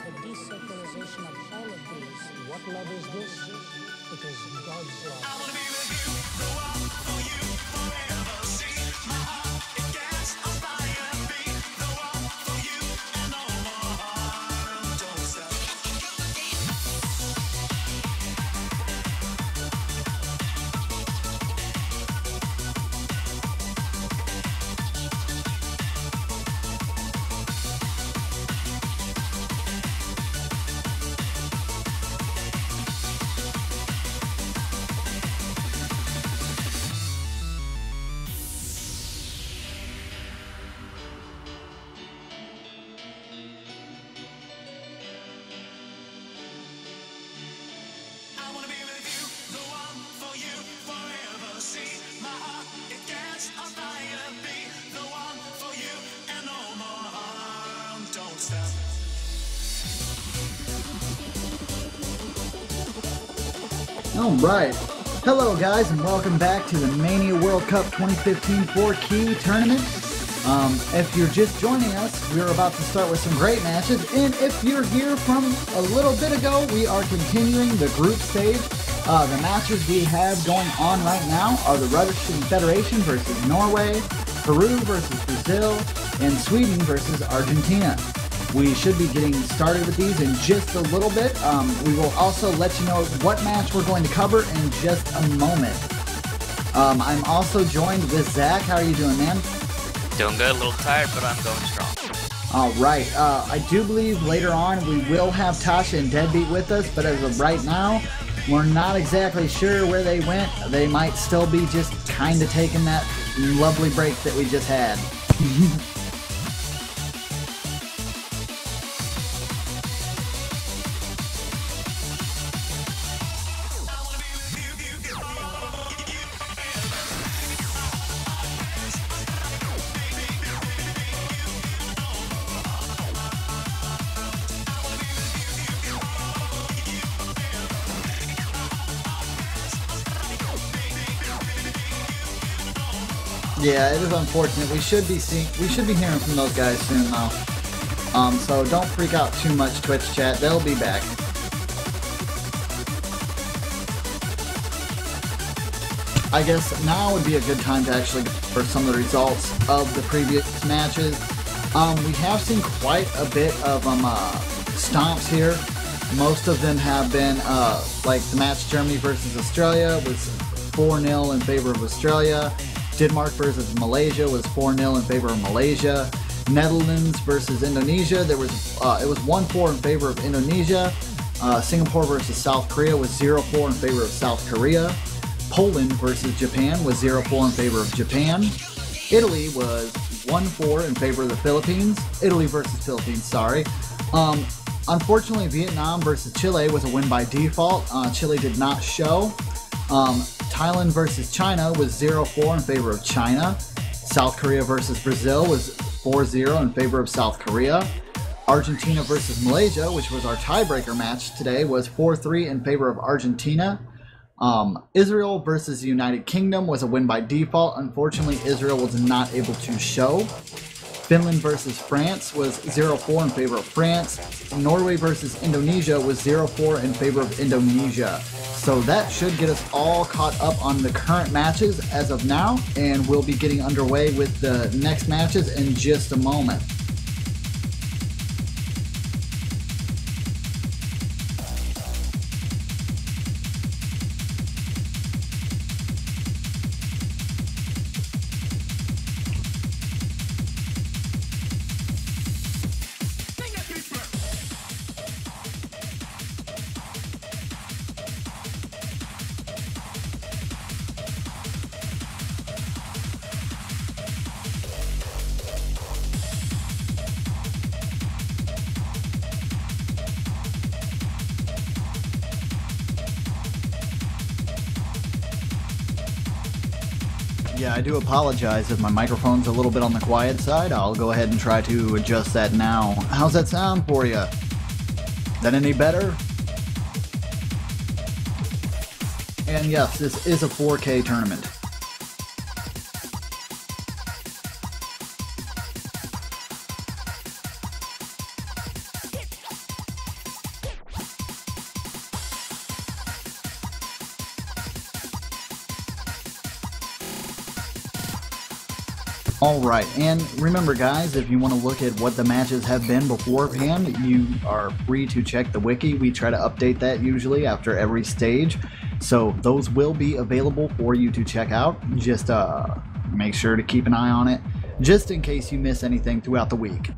is the desacralization of all of these. What love is this? It is God's love. I want to be with you, go on for you forever. See my heart, it gets on fire. Be the one for you and no more. Don't stop. Alright, hello guys and welcome back to the Mania World Cup 2015 4-Key Tournament. If you're just joining us, we're about to start with some great matches, and if you're here from a little bit ago, we are continuing the group stage. The matches we have going on right now are the Russian Federation versus Norway, Peru versus Brazil, and Sweden versus Argentina. We should be getting started with these in just a little bit. We will also let you know what match we're going to cover in just a moment. I'm also joined with Zach. How are you doing, man? Doing good, a little tired, but I'm going strong. Alright, I do believe later on we will have Tasha and Deadbeat with us, but as of right now, we're not exactly sure where they went. They might still be just kind of taking that lovely break that we just had. Yeah, it is unfortunate. We should be hearing from those guys soon though. So don't freak out too much, Twitch chat. They'll be back. I guess now would be a good time to actually go for some of the results of the previous matches. We have seen quite a bit of stomps here. Most of them have been like the match Germany versus Australia was 4-0 in favor of Australia. Denmark versus Malaysia was 4-0 in favor of Malaysia. Netherlands versus Indonesia, it was 1-4 in favor of Indonesia. Singapore versus South Korea was 0-4 in favor of South Korea. Poland versus Japan was 0-4 in favor of Japan. Italy was 1-4 in favor of the Philippines. Italy versus Philippines, sorry. Unfortunately, Vietnam versus Chile was a win by default. Chile did not show. Thailand versus China was 0-4 in favor of China. South Korea versus Brazil was 4-0 in favor of South Korea. Argentina versus Malaysia, which was our tiebreaker match today, was 4-3 in favor of Argentina. Israel versus the United Kingdom was a win by default. Unfortunately, Israel was not able to show. Finland versus France was 0-4 in favor of France. Norway versus Indonesia was 0-4 in favor of Indonesia. So that should get us all caught up on the current matches as of now, and we'll be getting underway with the next matches in just a moment. Yeah, I do apologize if my microphone's a little bit on the quiet side. I'll go ahead and try to adjust that now. How's that sound for you? That any better? And yes, this is a 4K tournament. Alright, and remember guys, if you want to look at what the matches have been beforehand, you are free to check the wiki. We try to update that usually after every stage, so those will be available for you to check out. Just make sure to keep an eye on it, just in case you miss anything throughout the week.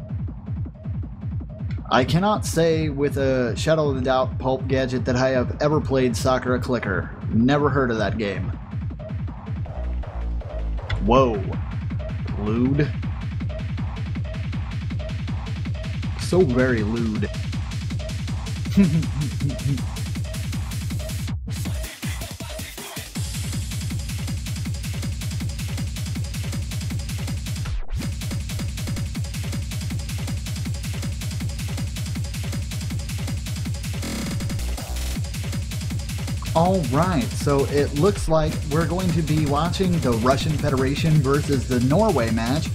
I cannot say with a shadow of a doubt pulp gadget that I have ever played Soccer a Clicker. Never heard of that game. Whoa. Lewd. So very lewd. Alright, so it looks like we're going to be watching the Russian Federation versus the Norway match.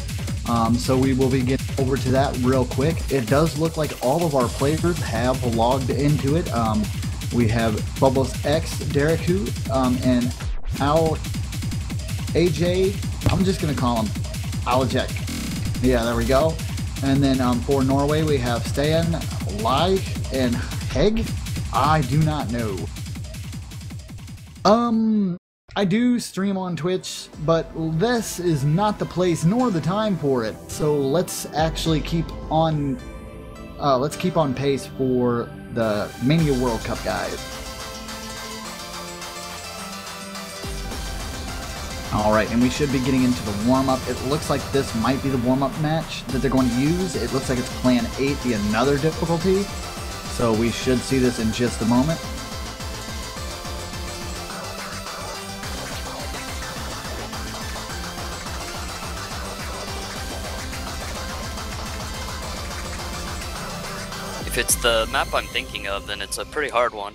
So we will be getting over to that real quick. It does look like all of our players have logged into it. We have Bubbles X, Dereku, and Al AJ. I'm just going to call him Alajek. Yeah, there we go. And then for Norway, we have Stan, Lai, and Heg. I do not know. I do stream on Twitch, but this is not the place nor the time for it. So let's actually keep on pace for the Mania World Cup, guys. Alright, and we should be getting into the warm-up. It looks like this might be the warm-up match that they're going to use. It looks like it's Plan 8, the another difficulty. So we should see this in just a moment. If it's the map I'm thinking of, then it's a pretty hard one.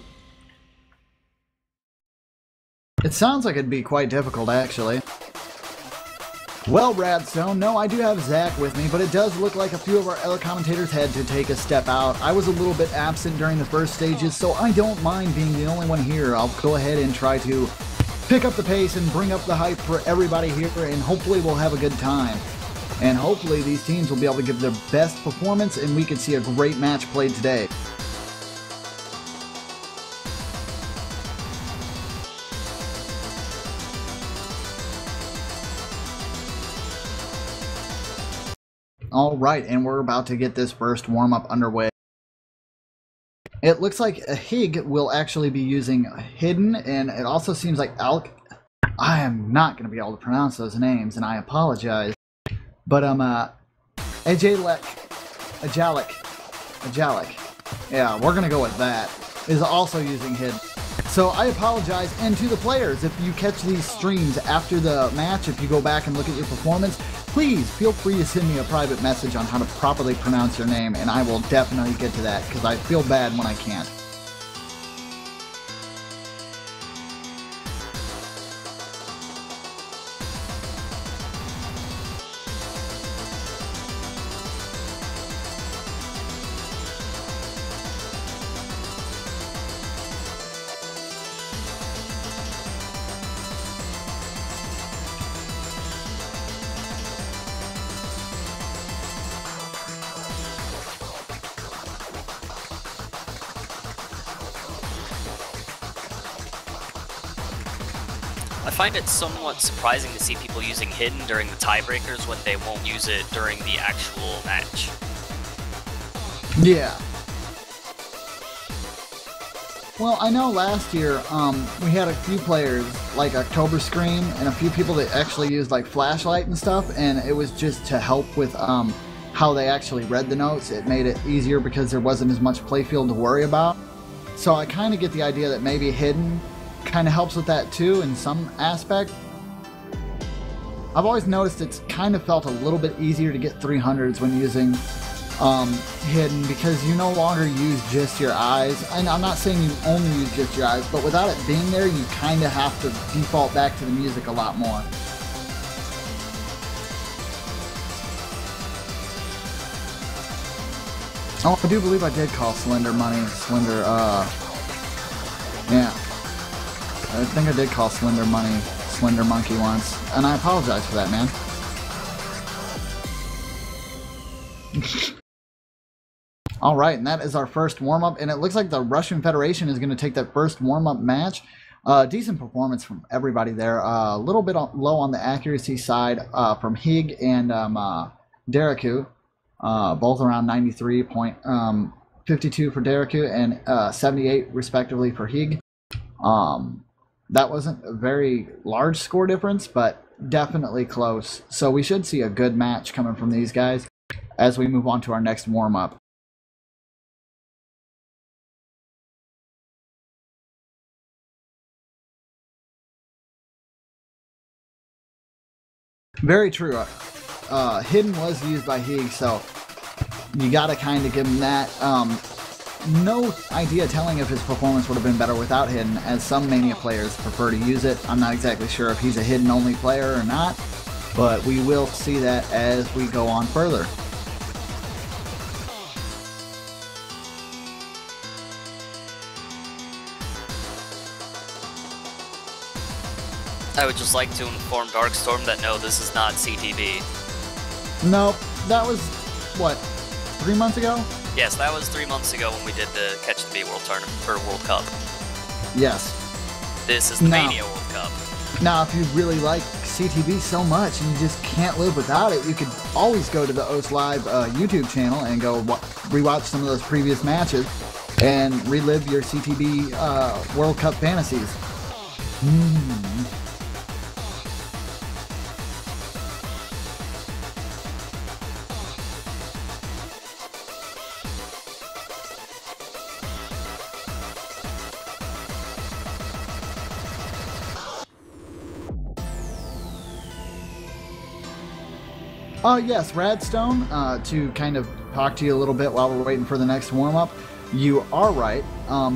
It sounds like it'd be quite difficult, actually. Well, Radstone, no, I do have Zach with me, but it does look like a few of our other commentators had to take a step out. I was a little bit absent during the first stages, so I don't mind being the only one here. I'll go ahead and try to pick up the pace and bring up the hype for everybody here, and hopefully we'll have a good time. And hopefully these teams will be able to give their best performance and we can see a great match played today. Alright, and we're about to get this first warm-up underway. It looks like a Hig will actually be using Hidden, and it also seems like Alk. I am not going to be able to pronounce those names, and I apologize. But Ajalik, yeah, we're gonna go with that, is also using Hidden. So I apologize, and to the players, if you catch these streams after the match, if you go back and look at your performance, please feel free to send me a private message on how to properly pronounce your name, and I will definitely get to that, because I feel bad when I can't. I find it somewhat surprising to see people using Hidden during the tiebreakers when they won't use it during the actual match. Yeah. Well, I know last year we had a few players like October Scream and a few people that actually used like flashlight and stuff, and it was just to help with how they actually read the notes. It made it easier because there wasn't as much playfield to worry about. So I kind of get the idea that maybe Hidden kind of helps with that too in some aspect. I've always noticed it's kind of felt a little bit easier to get 300s when using Hidden, because you no longer use just your eyes. And I'm not saying you only use just your eyes, but without it being there, you kind of have to default back to the music a lot more. Oh, I do believe I did call Slender Money. Yeah. I think I did call Slender Money Slender Monkey once, and I apologize for that, man. All right, and that is our first warm-up, and it looks like the Russian Federation is going to take that first warm-up match. Decent performance from everybody there. A little bit low on the accuracy side from Hig and Deriku, both around 93.52 for Deriku and 78 respectively for Hig. That wasn't a very large score difference, but definitely close. So we should see a good match coming from these guys as we move on to our next warm-up. Very true. Hidden was used by Hig, so you gotta kind of give him that. No idea telling if his performance would have been better without Hidden, as some Mania players prefer to use it. I'm not exactly sure if he's a Hidden-only player or not, but we will see that as we go on further. I would just like to inform Darkstorm that no, this is not CTB. Nope, that was, what, 3 months ago? Yes, that was 3 months ago when we did the Catch the Bee World Tournament, or World Cup. Yes. This is the Mania World Cup. Now, if you really like CTB so much and you just can't live without it, you could always go to the OS Live YouTube channel and go rewatch some of those previous matches and relive your CTB World Cup fantasies. Yes, Radstone, to kind of talk to you a little bit while we're waiting for the next warm-up. You are right.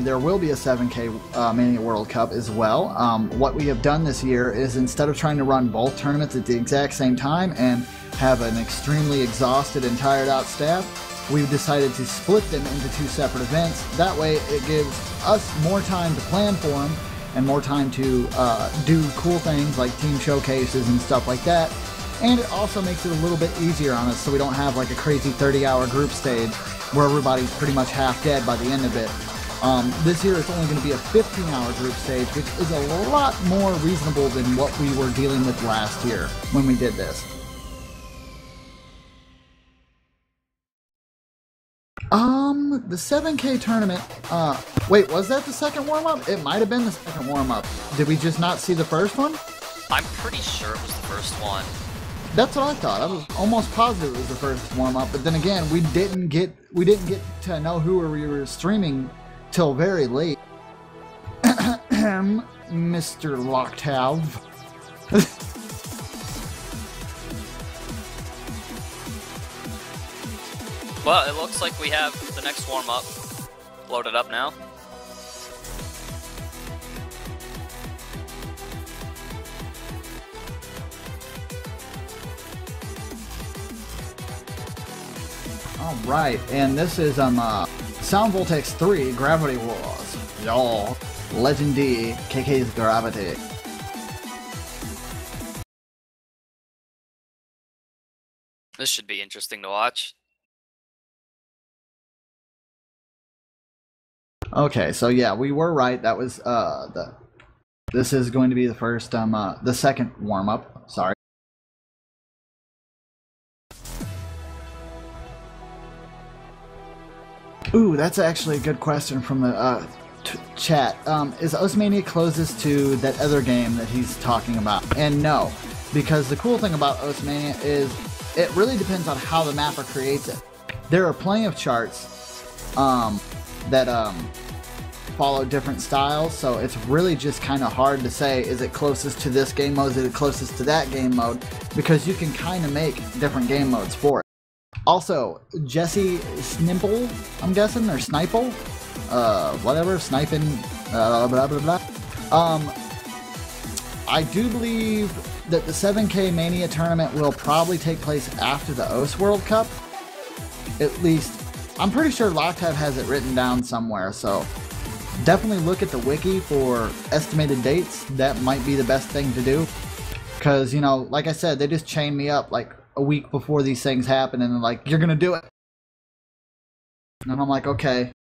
There will be a 7K Mania World Cup as well. What we have done this year is, instead of trying to run both tournaments at the exact same time and have an extremely exhausted and tired out staff, we've decided to split them into two separate events. That way it gives us more time to plan for them and more time to do cool things like team showcases and stuff like that. And it also makes it a little bit easier on us, so we don't have like a crazy 30-hour group stage where everybody's pretty much half dead by the end of it. This year it's only going to be a 15-hour group stage, which is a lot more reasonable than what we were dealing with last year when we did this. The 7K tournament, wait, was that the second warm-up? It might have been the second warm-up. Did we just not see the first one? I'm pretty sure it was the first one. That's what I thought. I was almost positive it was the first warm-up, but then again, we didn't get to know who we were streaming till very late. Mr. Locktav. Well, it looks like we have the next warm-up loaded up now. Alright, and this is Sound Voltex 3 Gravity Wars. Y'all, Legend D, KK's Gravity. This should be interesting to watch. Okay, so yeah, we were right. That was this is going to be the first the second warm-up. Sorry. Ooh, that's actually a good question from the chat. Is Osmania closest to that other game that he's talking about? And no, because the cool thing about Osmania is it really depends on how the mapper creates it. There are plenty of charts that follow different styles, so it's really just kind of hard to say, is it closest to this game mode, is it closest to that game mode, because you can kind of make different game modes for it. Also, Jesse Snimple, I'm guessing, or Sniple, whatever, sniping, blah blah blah. I do believe that the 7K Mania tournament will probably take place after the OS World Cup. At least, I'm pretty sure Lockhead has it written down somewhere, so definitely look at the wiki for estimated dates. That might be the best thing to do, because, you know, like I said, they just chained me up like a week before these things happen, and they're like, "You're gonna do it," and I'm like, "Okay,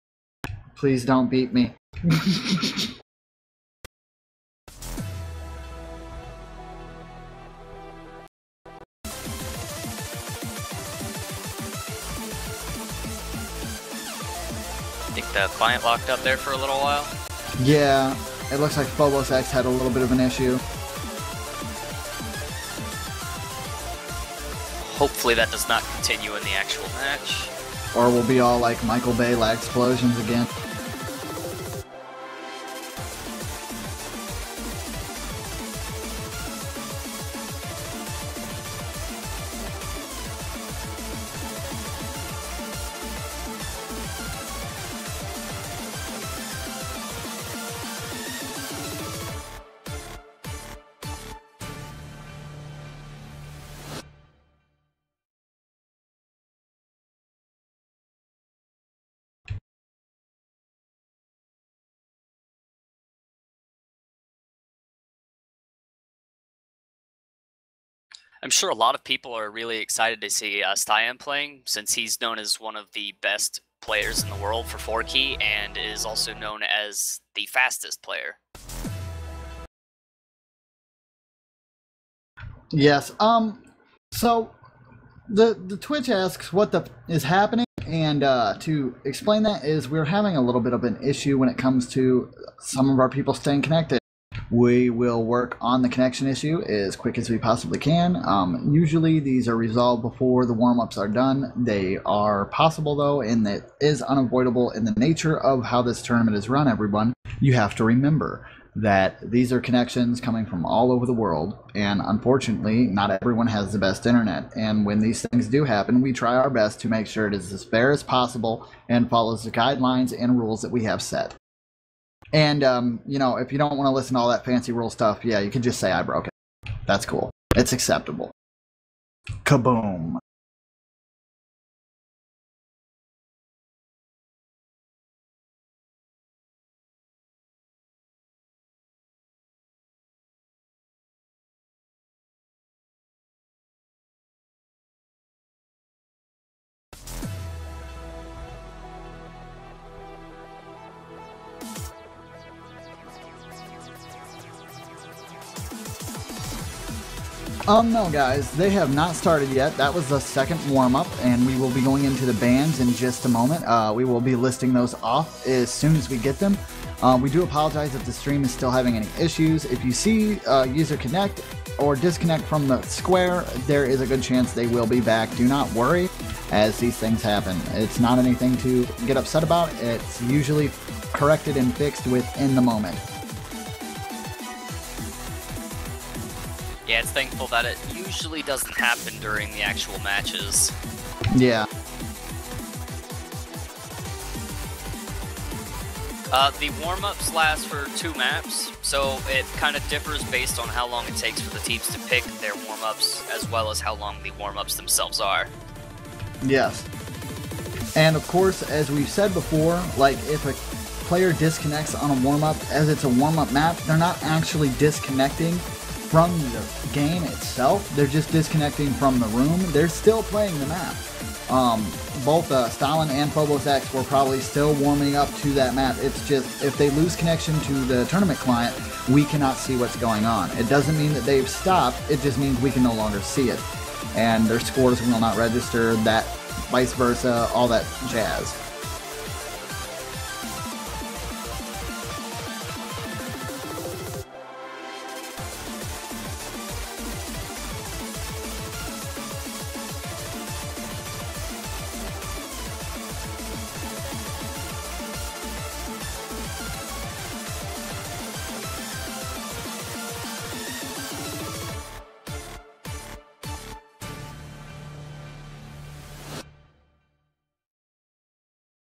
please don't beat me." Think the client locked up there for a little while? Yeah, it looks like Phobos X had a little bit of an issue. Hopefully that does not continue in the actual match. Or we'll be all like Michael Bay lag explosions again. I'm sure a lot of people are really excited to see Styan playing, since he's known as one of the best players in the world for 4-key, and is also known as the fastest player. Yes. So the Twitch asks what is happening, and to explain that is we're having a little bit of an issue when it comes to some of our people staying connected. We will work on the connection issue as quick as we possibly can. Usually these are resolved before the warm-ups are done. They are possible though, and that is unavoidable in the nature of how this tournament is run, everyone. You have to remember that these are connections coming from all over the world, and unfortunately not everyone has the best internet, and when these things do happen, we try our best to make sure it is as fair as possible and follows the guidelines and rules that we have set. And you know, if you don't want to listen to all that fancy rule stuff, yeah, you can just say I broke it. That's cool. It's acceptable. Kaboom. No guys, they have not started yet. That was the second warm-up, and we will be going into the bans in just a moment. We will be listing those off as soon as we get them. We do apologize if the stream is still having any issues. If you see user connect or disconnect from the square, there is a good chance they will be back. Do not worry as these things happen. It's not anything to get upset about. It's usually corrected and fixed within the moment. Yeah, it's thankful that it usually doesn't happen during the actual matches. Yeah. The warm-ups last for 2 maps, so it kind of differs based on how long it takes for the teams to pick their warm-ups, as well as how long the warm-ups themselves are. Yes. And of course, as we've said before, like if a player disconnects on a warm-up, as it's a warm-up map, they're not actually disconnecting from the game itself. They're just disconnecting from the room. They're still playing the map. Both Stalin and Phobos X were probably still warming up to that map. It's just if they lose connection to the tournament client, we cannot see what's going on. It doesn't mean that they've stopped, it just means we can no longer see it. And their scores will not register, that vice versa, all that jazz.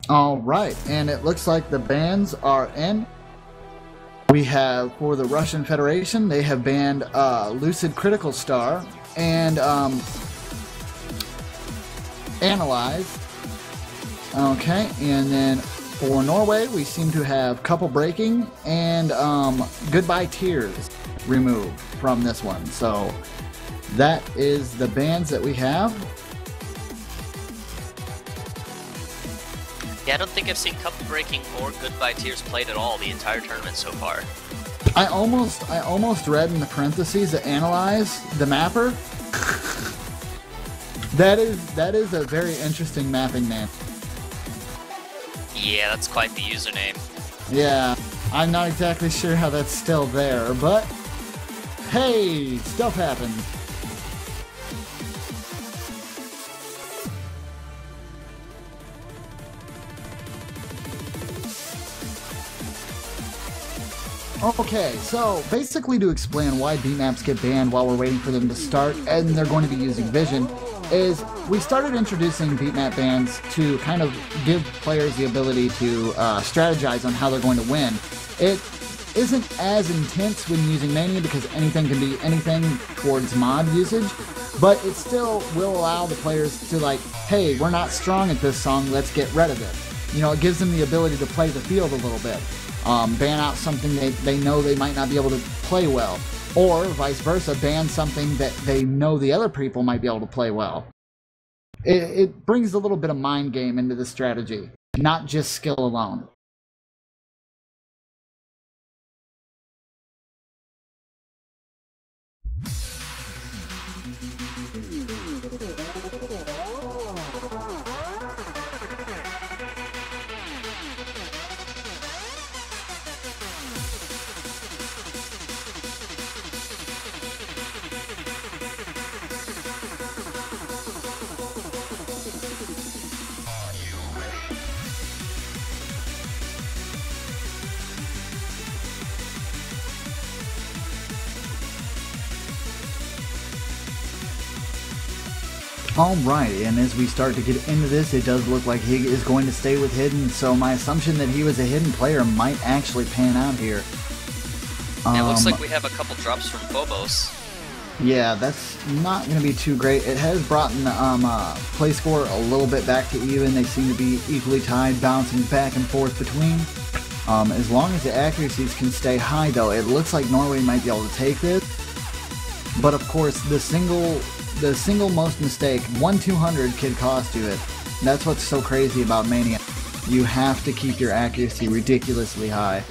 Alright, and it looks like the bans are in. We have, for the Russian Federation, they have banned Lucid Critical Star and Analyze. Okay, and then for Norway, we seem to have Couple Breaking and Goodbye Tears removed from this one. So that is the bands that we have. Yeah, I don't think I've seen Couple Breaking or Goodbye Tears played at all the entire tournament so far. I almost read in the parentheses that analyze the mapper. That is a very interesting mapping name. Yeah, that's quite the username. Yeah, I'm not exactly sure how that's still there, but hey, stuff happens. Okay, so basically to explain why beatmaps get banned while we're waiting for them to start and they're going to be using Vision, is we started introducing beatmap bans to kind of give players the ability to strategize on how they're going to win. It isn't as intense when using Mania because anything can be anything towards mod usage, but it still will allow the players to like, hey, we're not strong at this song, let's get rid of it. You know, it gives them the ability to play the field a little bit. Ban out something they know they might not be able to play well. Or, vice versa, ban something that they know the other people might be able to play well. It brings a little bit of mind game into the strategy, not just skill alone. Alright, and as we start to get into this, it does look like he is going to stay with Hidden, so my assumption that he was a Hidden player might actually pan out here. It looks like we have a couple drops from Phobos. Yeah, that's not going to be too great. It has brought the play score a little bit back to even. They seem to be equally tied, bouncing back and forth between. As long as the accuracies can stay high, though, it looks like Norway might be able to take this. But of course, the single most mistake, 1/200 could cost you it. That's what's so crazy about Mania. You have to keep your accuracy ridiculously high.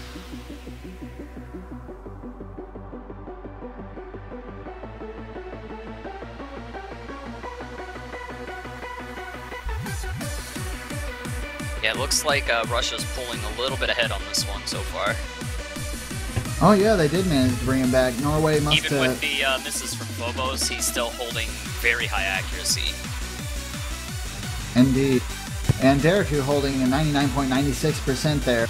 Yeah, it looks like Russia's pulling a little bit ahead on this one so far. Oh yeah, they did manage to bring him back. Norway must have... Even with the misses from Phobos, he's still holding very high accuracy. Indeed. And Dereku holding a 99.96% there.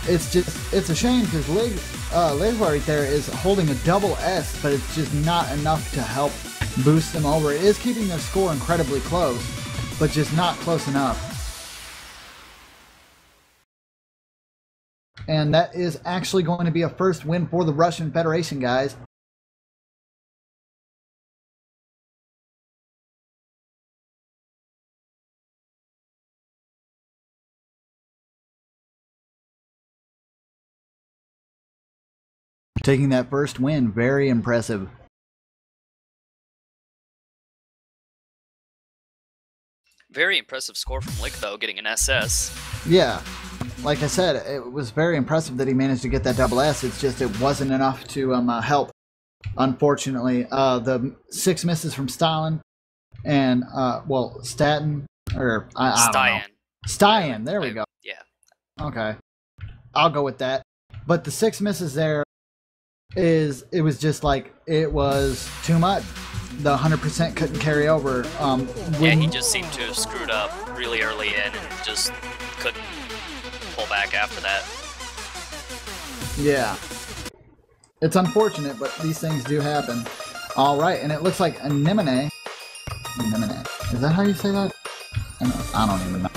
It's a shame because Legva right there is holding a double S, but it's just not enough to help boost them over. It is keeping their score incredibly close, but just not close enough. And that is actually going to be a first win for the Russian Federation, guys. Taking that first win, very impressive. Very impressive score from Lick, though, getting an SS. Yeah. Like I said, it was very impressive that he managed to get that double S. It's just it wasn't enough to help. Unfortunately, the 6 misses from Stalin and Statin or I don't know. Styan. There we go. Yeah. Okay, I'll go with that. But the 6 misses there it was just like it was too much. The 100% couldn't carry over. Yeah, he just seemed to have screwed up really early in and just couldn't pull back after that. Yeah. It's unfortunate, but these things do happen. Alright, and it looks like Anemone. Is that how you say that? I don't even know.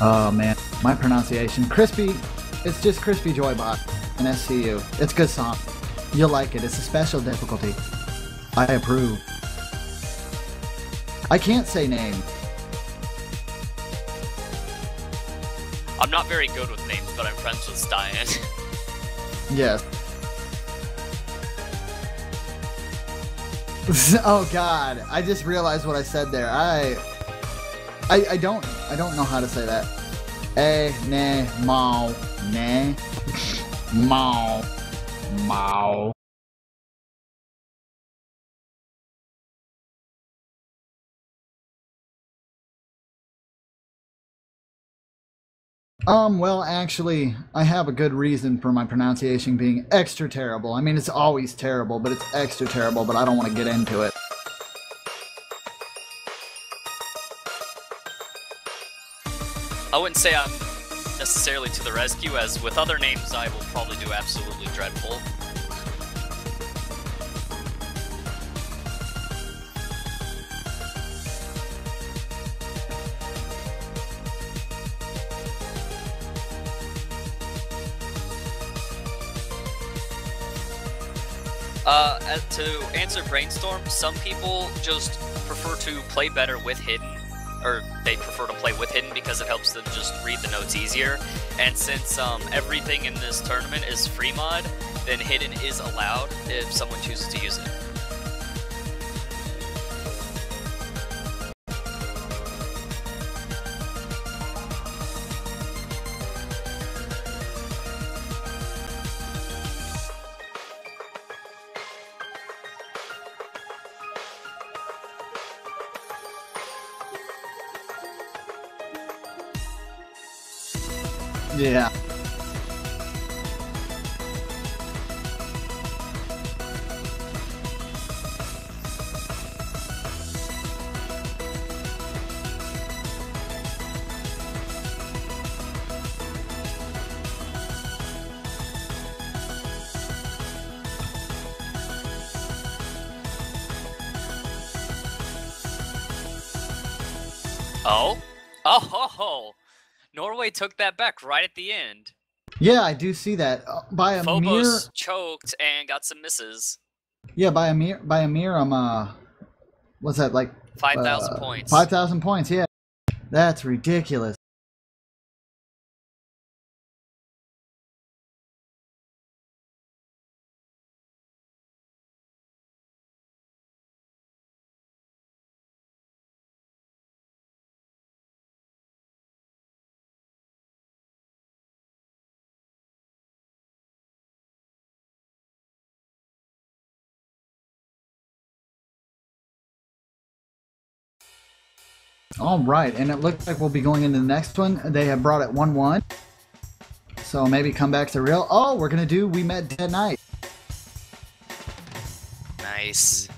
Oh man, my pronunciation. Crispy, it's just Crispy Joybot and SCU. It's a good song. You'll like it. It's a special difficulty. I approve. I can't say name. I'm not very good with names, but I'm friends with Styan. Yes. Oh God! I just realized what I said there. I don't know how to say that. Ne mau ne mau mau. Well, actually, I have a good reason for my pronunciation being extra terrible. I mean, it's always terrible, but it's extra terrible, but I don't want to get into it. I wouldn't say I'm necessarily to the rescue, as with other names I will probably do absolutely dreadful. To answer Brainstorm, some people just prefer to play better with Hidden, or they prefer to play with Hidden because it helps them just read the notes easier. And since everything in this tournament is free mod, then Hidden is allowed if someone chooses to use it. Yeah. Oh? Oh ho ho! Norway took that back right at the end. Yeah, I do see that. By a mere... Phobos choked and got some misses. Yeah, by a mere, what's that, like... 5,000 points. 5,000 points, yeah. That's ridiculous. All right, and it looks like we'll be going into the next one. They have brought it 1-1. So maybe come back to real. Oh, we're going to do We Met Dead Night. Nice.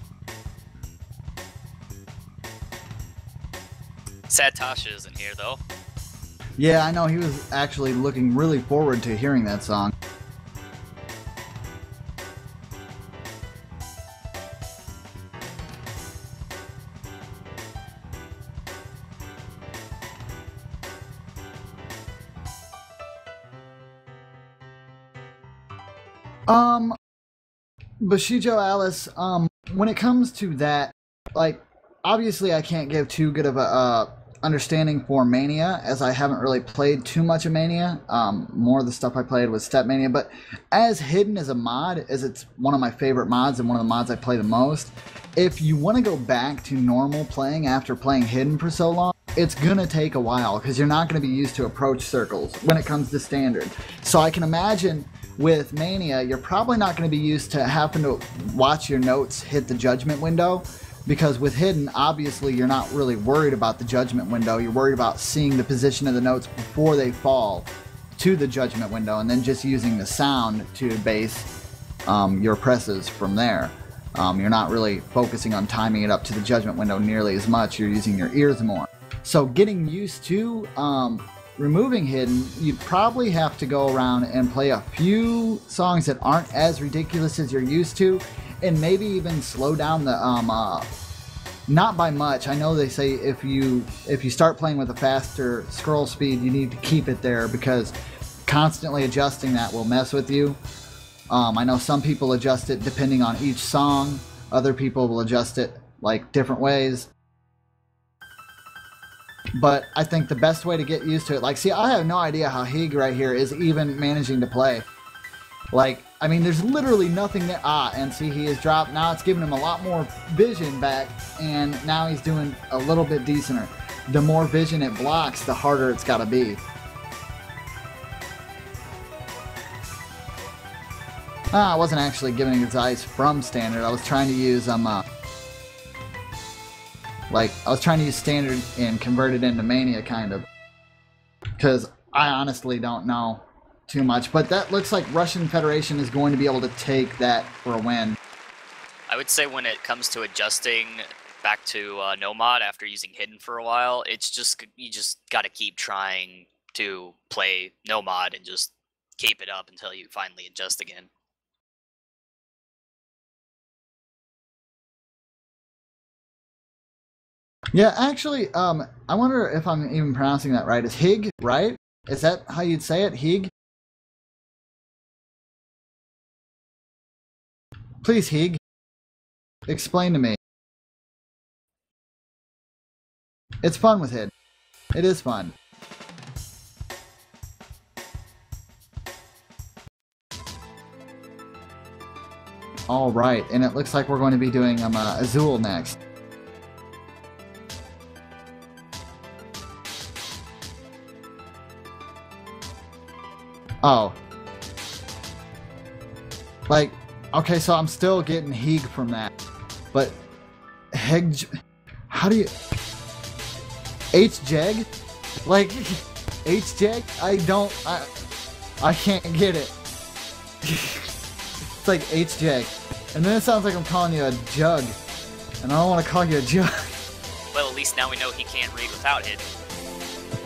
Sad Tasha isn't here, though. Yeah, I know. He was actually looking really forward to hearing that song. Bushijo Alice, when it comes to that, like, obviously I can't give too good of a understanding for Mania, as I haven't really played too much of Mania. More of the stuff I played was Step Mania, but as Hidden as a mod, as it's one of my favorite mods and one of the mods I play the most, if you want to go back to normal playing after playing Hidden for so long, it's gonna take a while, because you're not gonna be used to approach circles when it comes to standard. So I can imagine with Mania, you're probably not going to be used to having to watch your notes hit the judgment window, because with Hidden, obviously you're not really worried about the judgment window. You're worried about seeing the position of the notes before they fall to the judgment window, and then just using the sound to base your presses from there. You're not really focusing on timing it up to the judgment window nearly as much. You're using your ears more. So getting used to removing Hidden, you'd probably have to go around and play a few songs that aren't as ridiculous as you're used to, and maybe even slow down the not by much. I know they say if you start playing with a faster scroll speed, you need to keep it there, because constantly adjusting that will mess with you. I know some people adjust it depending on each song. Other people will adjust it like different ways. But I think the best way to get used to it, like, see, I have no idea how Hig right here is even managing to play. Like, I mean, there's literally nothing there. And see, he has dropped. Now it's giving him a lot more vision back, and now he's doing a little bit decenter. The more vision it blocks, the harder it's got to be. I wasn't actually giving his eyes from standard. I was trying to use standard and convert it into mania, kind of. Because I honestly don't know too much. But that looks like Russian Federation is going to be able to take that for a win. I would say when it comes to adjusting back to no mod after using hidden for a while, it's just, you just got to keep trying to play no mod and just keep it up until you finally adjust again. Yeah, actually, I wonder if I'm even pronouncing that right. It's Hig, right? Is that how you'd say it? Hig? Please, Hig, explain to me. It's fun with Hid. It is fun. All right, and it looks like we're going to be doing Azul next. Oh. Like, okay, so I'm still getting Hig from that. But Heg, how do you H-Jeg? Like H-Jeg? I can't get it. It's like H-Jeg. And then it sounds like I'm calling you a jug. And I don't want to call you a jug. Well, at least now we know he can't read without hidden.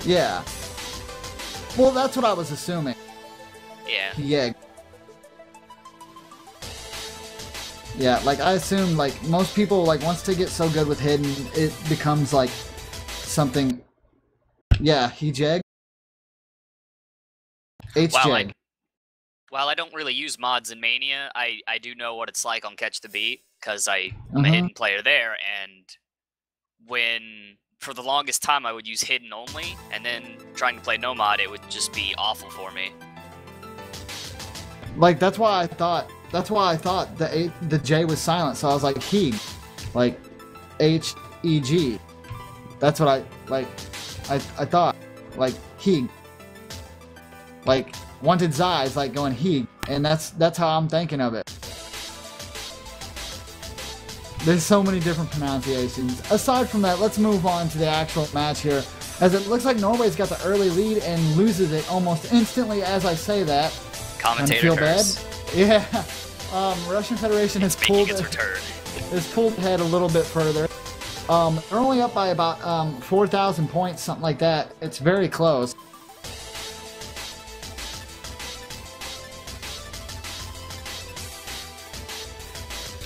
Yeah. Well, that's what I was assuming. Yeah. Yeah. Yeah, like I assume like most people, like once they get so good with hidden, it becomes like something. Yeah, he jag. H-jag. While I don't really use mods in Mania, I do know what it's like on Catch the Beat, because I'm a hidden player there, and for the longest time I would use hidden only, and then trying to play no mod, it would just be awful for me. Like that's why I thought the J was silent, so I was like he, like H-E-G. That's what I thought, like he, like wanted Zai's like going he, and that's how I'm thinking of it. There's so many different pronunciations. Aside from that, let's move on to the actual match here, as it looks like Norway's got the early lead and loses it almost instantly as I say that. Commentator feel curse. bad. Yeah. Russian Federation has pulled ahead a little bit further. They're only up by about 4,000 points, something like that. It's very close.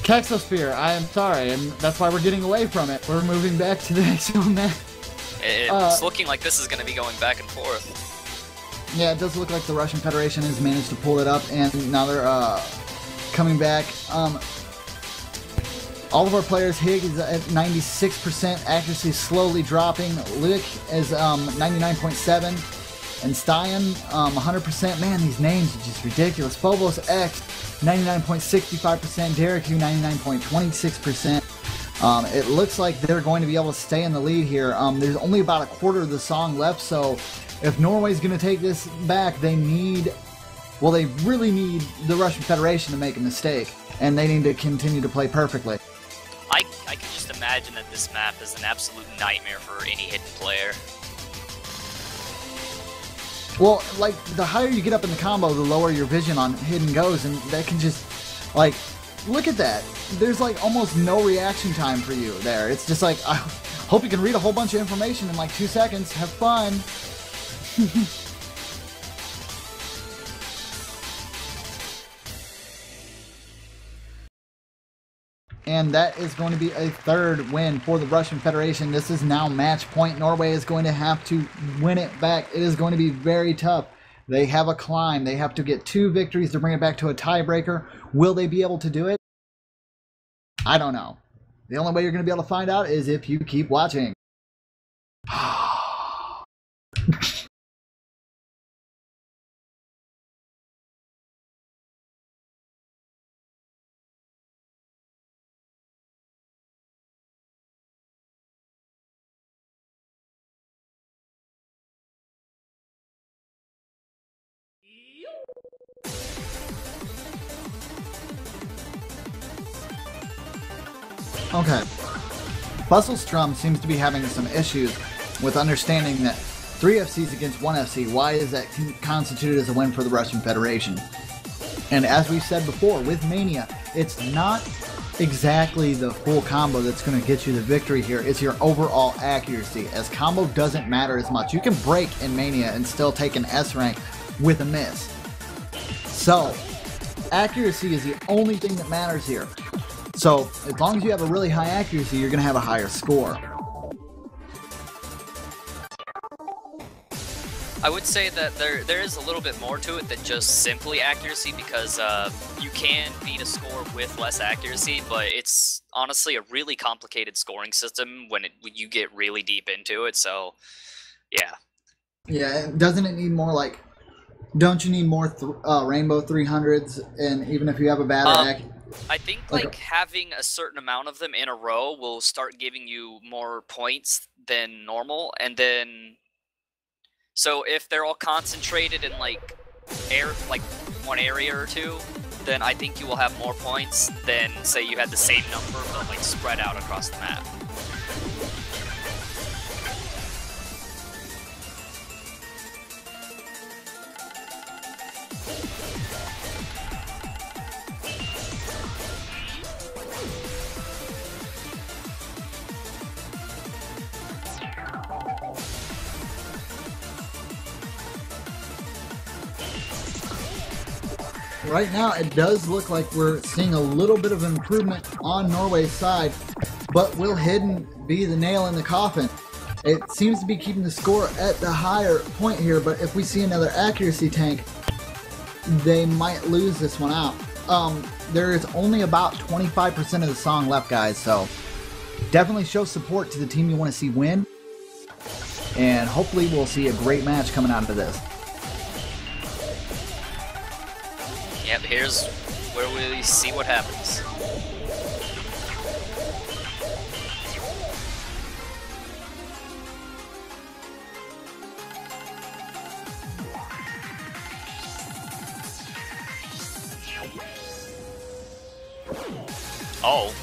Kexosphere, I am sorry, and that's why we're getting away from it. We're moving back to the actual match. It's looking like this is going to be going back and forth. Yeah, it does look like the Russian Federation has managed to pull it up, and now they're coming back. All of our players, Hig is at 96% accuracy, slowly dropping. Lick is 99.7, and Stein 100%. Man, these names are just ridiculous. Phobos X 99.65%, Derek U 99.26%. It looks like they're going to be able to stay in the lead here. There's only about a quarter of the song left, so if Norway's going to take this back, they really need the Russian Federation to make a mistake, and they need to continue to play perfectly. I can just imagine that this map is an absolute nightmare for any hidden player. Well, like, the higher you get up in the combo, the lower your vision on hidden goes, and that can just, like, look at that. There's, like, almost no reaction time for you there. It's just like, I hope you can read a whole bunch of information in, like, 2 seconds. Have fun. And that is going to be a third win for the Russian Federation. This is now match point. Norway is going to have to win it back. It is going to be very tough. They have a climb. They have to get 2 victories to bring it back to a tiebreaker. Will they be able to do it? I don't know. The only way you're going to be able to find out is if you keep watching. Okay. Busselstrom seems to be having some issues with understanding that 3 FCs against 1 FC, why is that constituted as a win for the Russian Federation? And as we said before, with Mania, it's not exactly the full combo that's going to get you the victory here. It's your overall accuracy, as combo doesn't matter as much. You can break in Mania and still take an S rank with a miss. So, accuracy is the only thing that matters here. So, as long as you have a really high accuracy, you're going to have a higher score. I would say that there is a little bit more to it than just simply accuracy, because you can beat a score with less accuracy, but it's honestly a really complicated scoring system when you get really deep into it, so yeah. Yeah, doesn't it need more, like, don't you need more Rainbow 300s, and even if you have a bad I think like having a certain amount of them in a row will start giving you more points than normal, and then so if they're all concentrated in like one area or two, then I think you will have more points than say you had the same number but like spread out across the map. Right now, it does look like we're seeing a little bit of improvement on Norway's side, but will Hidden be the nail in the coffin? It seems to be keeping the score at the higher point here, but if we see another accuracy tank, they might lose this one out. There is only about 25% of the song left, guys, so definitely show support to the team you want to see win, and hopefully we'll see a great match coming out of this. Yep, here's where we see what happens. Oh.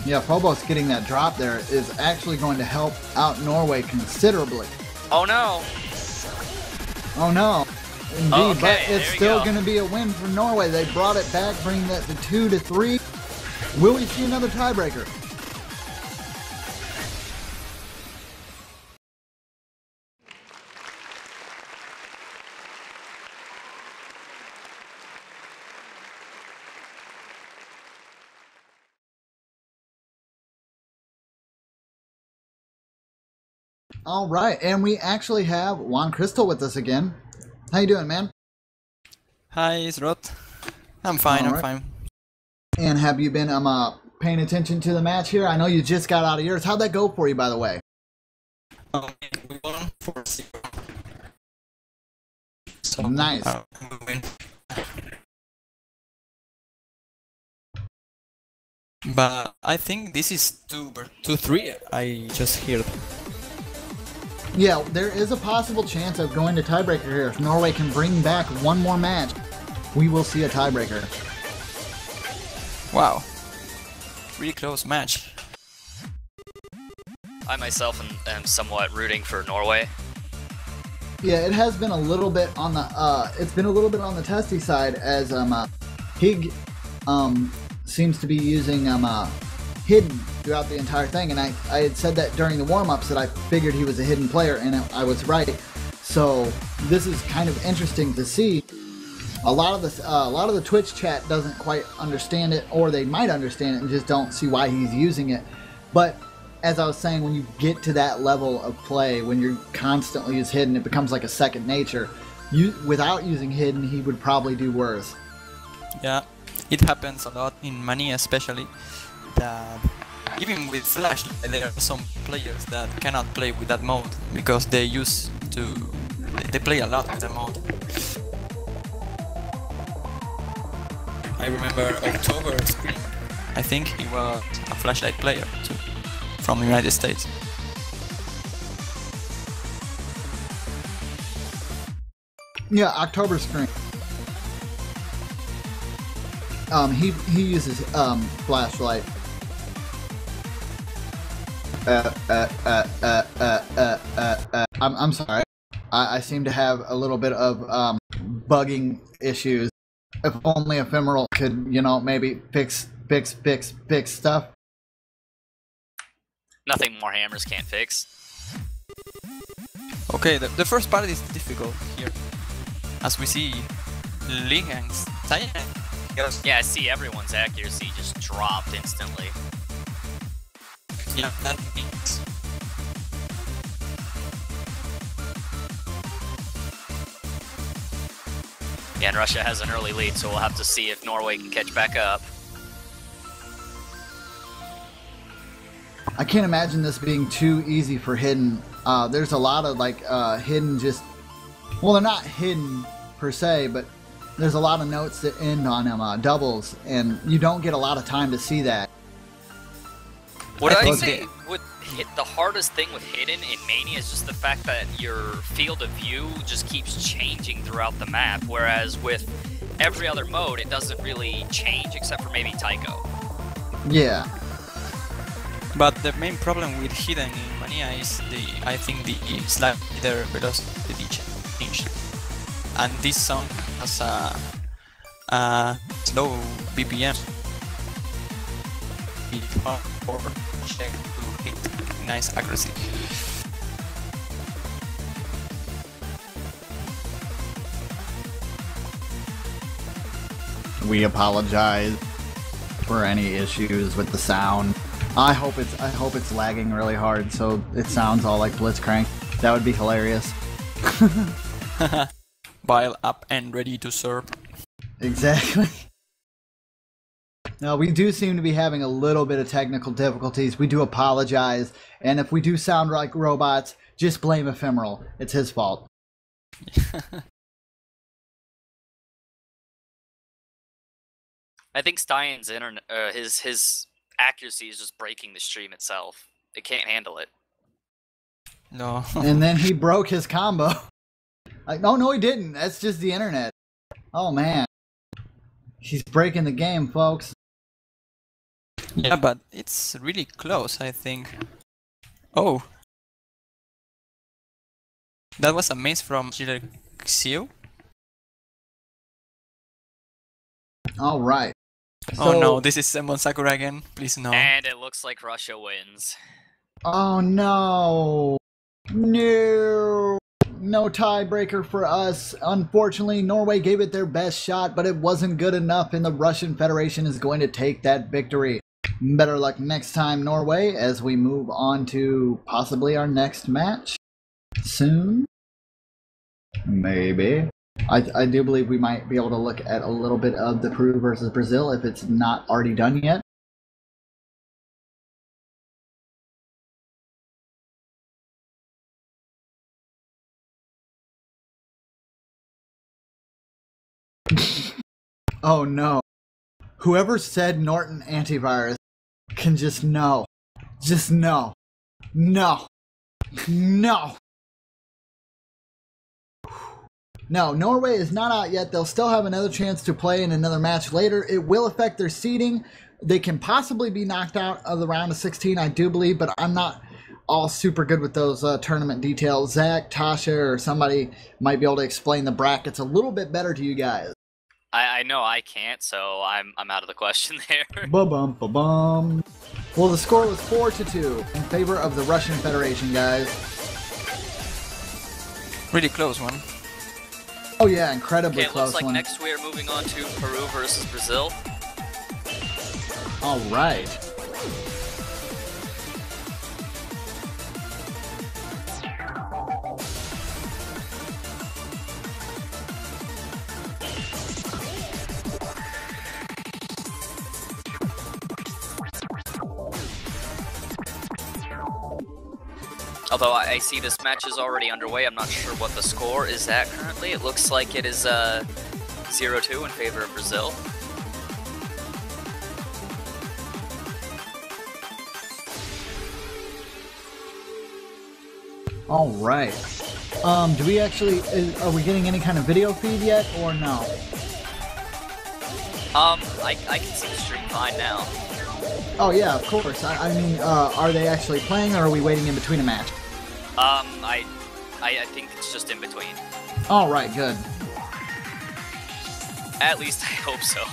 Yeah, Phobos getting that drop there is actually going to help out Norway considerably. Oh no. Oh no. Indeed, okay, but it's still going to be a win for Norway. They brought it back, bringing that to 2-3. Will we see another tiebreaker? All right, and we actually have Juan Crystal with us again. How you doing, man? Hi, it's Rod. I'm fine, All I'm right. fine. And have you been paying attention to the match here? I know you just got out of yours. How'd that go for you, by the way? We won 4-0. So, Nice. We win. But I think this is 2-3. I just heard. Yeah, there is a possible chance of going to tiebreaker here. If Norway can bring back one more match, we will see a tiebreaker. Wow. Really close match. I myself am somewhat rooting for Norway. Yeah, it has been a little bit on the testy side, as Hig seems to be using Hidden throughout the entire thing, and I had said that during the warm-ups that I figured he was a Hidden player, and I was right. So this is kind of interesting to see. A lot of the Twitch chat doesn't quite understand it, or they might understand it and just don't see why he's using it. But as I was saying, when you get to that level of play, when you constantly use Hidden, it becomes like a second nature. Without using Hidden, he would probably do worse. Yeah, it happens a lot in Mania, especially. That even with Flash, there are some players that cannot play with that mode because they play a lot with that mode. I remember October Scream. I think he was a flashlight player too, from the United States. Yeah, October screen. He uses flashlight. I'm sorry. I seem to have a little bit of bugging issues. If only Ephemeral could, you know, maybe fix stuff. Nothing Warhammers can't fix. Okay, the first part is difficult here. As we see, Ling and Cyan. Yeah, I see everyone's accuracy just dropped instantly. Yeah, that means. Yeah, and Russia has an early lead, so we'll have to see if Norway can catch back up. I can't imagine this being too easy for Hidden. There's a lot of like Hidden just, well, they're not hidden per se, but there's a lot of notes that end on them, doubles, and you don't get a lot of time to see that. What I say would hit the hardest thing with Hidden in Mania is just the fact that your field of view just keeps changing throughout the map, whereas with every other mode, it doesn't really change except for maybe Tycho. Yeah. But the main problem with Hidden in Mania is I think the slider velocity change. And this song has a slow BPM. It's hard for check to hit nice accuracy. We apologize for any issues with the sound. I hope it's lagging really hard so it sounds all like Blitzcrank. That would be hilarious. While up and ready to serve. Exactly. No, we do seem to be having a little bit of technical difficulties. We do apologize, and if we do sound like robots, just blame Ephemeral. It's his fault. I think Stein's internet, his accuracy is just breaking the stream itself. It can't handle it. No. And then he broke his combo. Like, no, he didn't. That's just the internet. Oh man, he's breaking the game, folks. Yeah, but it's really close, I think. Oh. That was a miss from Xiu. All right. Oh no, this is Senbon Sakura again. Please no. And it looks like Russia wins. Oh no. No. No tiebreaker for us. Unfortunately, Norway gave it their best shot, but it wasn't good enough, and the Russian Federation is going to take that victory. Better luck next time, Norway, as we move on to possibly our next match. Soon? Maybe. I do believe we might be able to look at a little bit of the Peru versus Brazil if it's not already done yet. Oh no. Whoever said Norton antivirus can just know. Just know. No. No. No, Norway is not out yet. They'll still have another chance to play in another match later. It will affect their seeding. They can possibly be knocked out of the round of 16, I do believe, but I'm not all super good with those tournament details. Zach, Tasha, or somebody might be able to explain the brackets a little bit better to you guys. I know I can't, so I'm out of the question there. Ba-bum, ba-bum. Well, the score was 4-2 in favor of the Russian Federation, guys. Really close one. Oh yeah, incredibly Okay, it close looks like one. next we are moving on to Peru versus Brazil. All right. Although I see this match is already underway, I'm not sure what the score is at currently. It looks like it is 0-2 in favor of Brazil. All right. Do we actually, are we getting any kind of video feed yet, or no? I can see the stream fine now. Oh yeah, of course. I mean, are they actually playing, or are we waiting in between a match? I think it's just in between. All right, good. At least I hope so.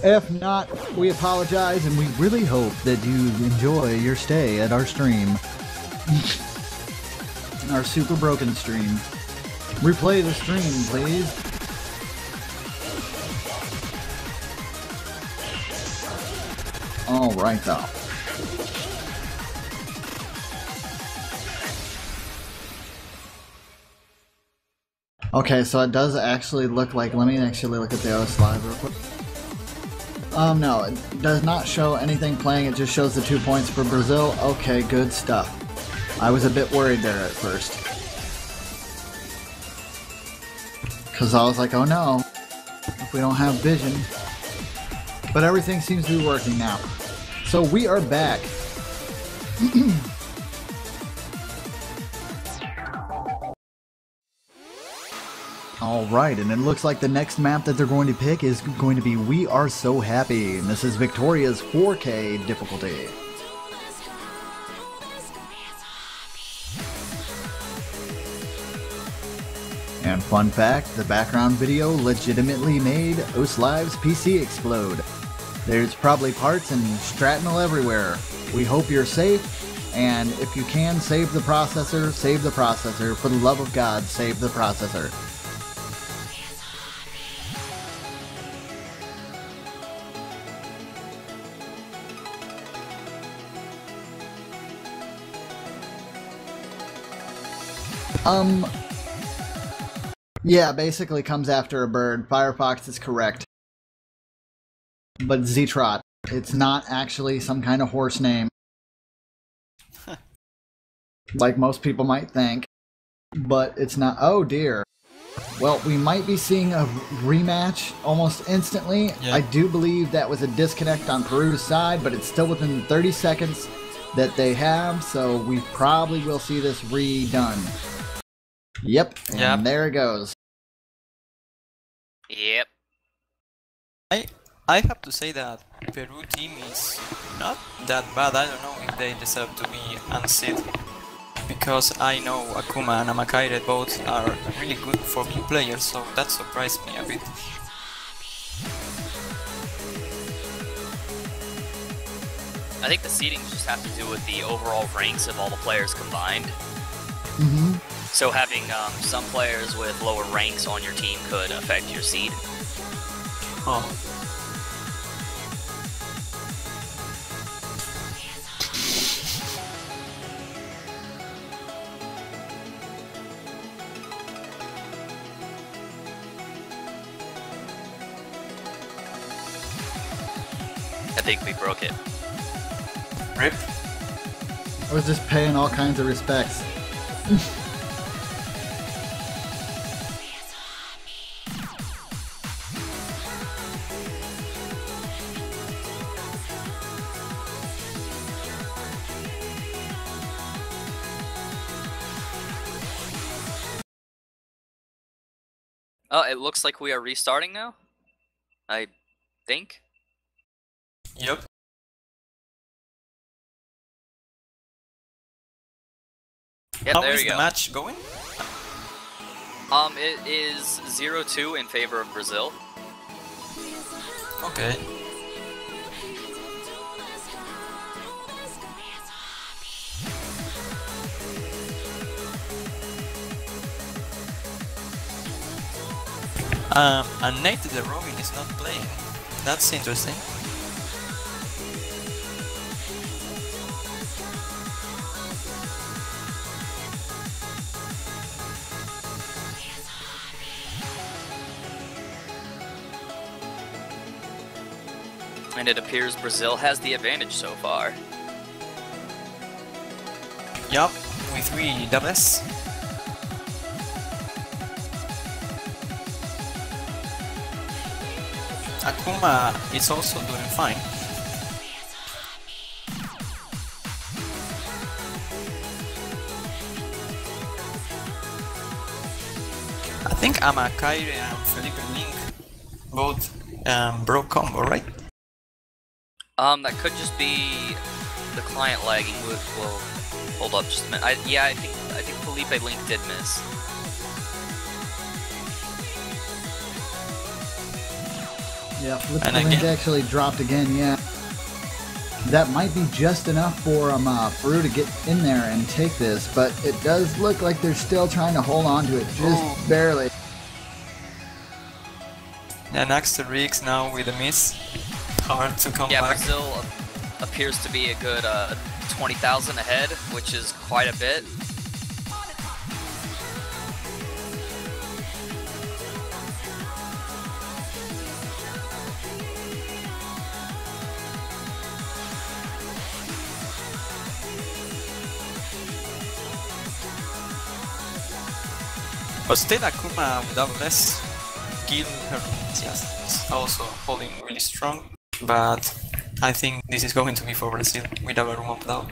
If not, we apologize, and we really hope that you enjoy your stay at our stream. Our super broken stream. Replay the stream, please. All right, though. Okay, so it does actually look like. Let me actually look at the OS Live real quick. No, it does not show anything playing. It just shows the 2 points for Brazil. Okay, good stuff. I was a bit worried there at first. Because I was like, oh no, if we don't have vision. But everything seems to be working now. So we are back. Alright, and it looks like the next map that they're going to pick is going to be We Are So Happy. And this is Victoria's 4K difficulty. And fun fact, the background video legitimately made OS Live's PC explode. There's probably parts and shrapnel everywhere. We hope you're safe, and if you can, save the processor, save the processor. For the love of God, save the processor. Yeah, basically comes after a bird. Firefox is correct. But Z-Trot, it's not actually some kind of horse name. Like most people might think. But it's not. Oh dear. Well, we might be seeing a rematch almost instantly. Yeah. I do believe that was a disconnect on Peru's side, but it's still within 30 seconds that they have, so we probably will see this redone. Yep, and there it goes. Yep. I have to say that Peru team is not that bad. I don't know if they deserve to be unseated, because I know Akuma and Amakaire both are really good 4Q players, so that surprised me a bit. I think the seedings just have to do with the overall ranks of all the players combined. Mm-hmm. So having some players with lower ranks on your team could affect your seed. Oh. I think we broke it. Rip. I was just paying all kinds of respects. Oh, it looks like we are restarting now? I think? Yep. Yep, How there is we the go. match going? It is 0-2 in favor of Brazil. Okay. And Nate the Robin is not playing. That's interesting. And it appears Brazil has the advantage so far. Yup, with 3 doubles. Akuma is also doing fine. I think Amakaire and Felipe Link both broke combo, right? That could just be the client lagging. Well, hold up just a minute. I think Felipe Link did miss. Yeah, Felipe And Link again- actually dropped again, yeah. That might be just enough for Peru to get in there and take this, but it does look like they're still trying to hold on to it just barely. And Asterix now with a miss. Hard to come Yeah, back. Brazil appears to be a good 20,000 ahead, which is quite a bit. But still Akuma without less skill, her is also holding really strong. But I think this is going to be for Brazil without a room up down.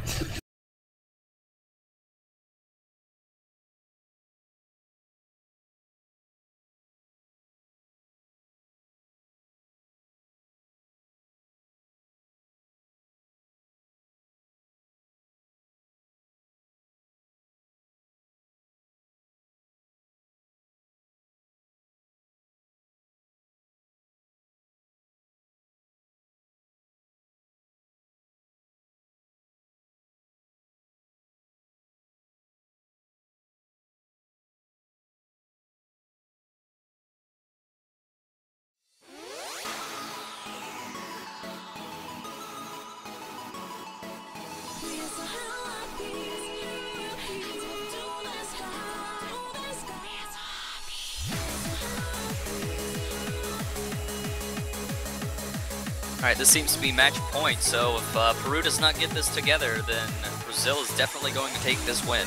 Alright, this seems to be match point, so if Peru does not get this together, then Brazil is definitely going to take this win.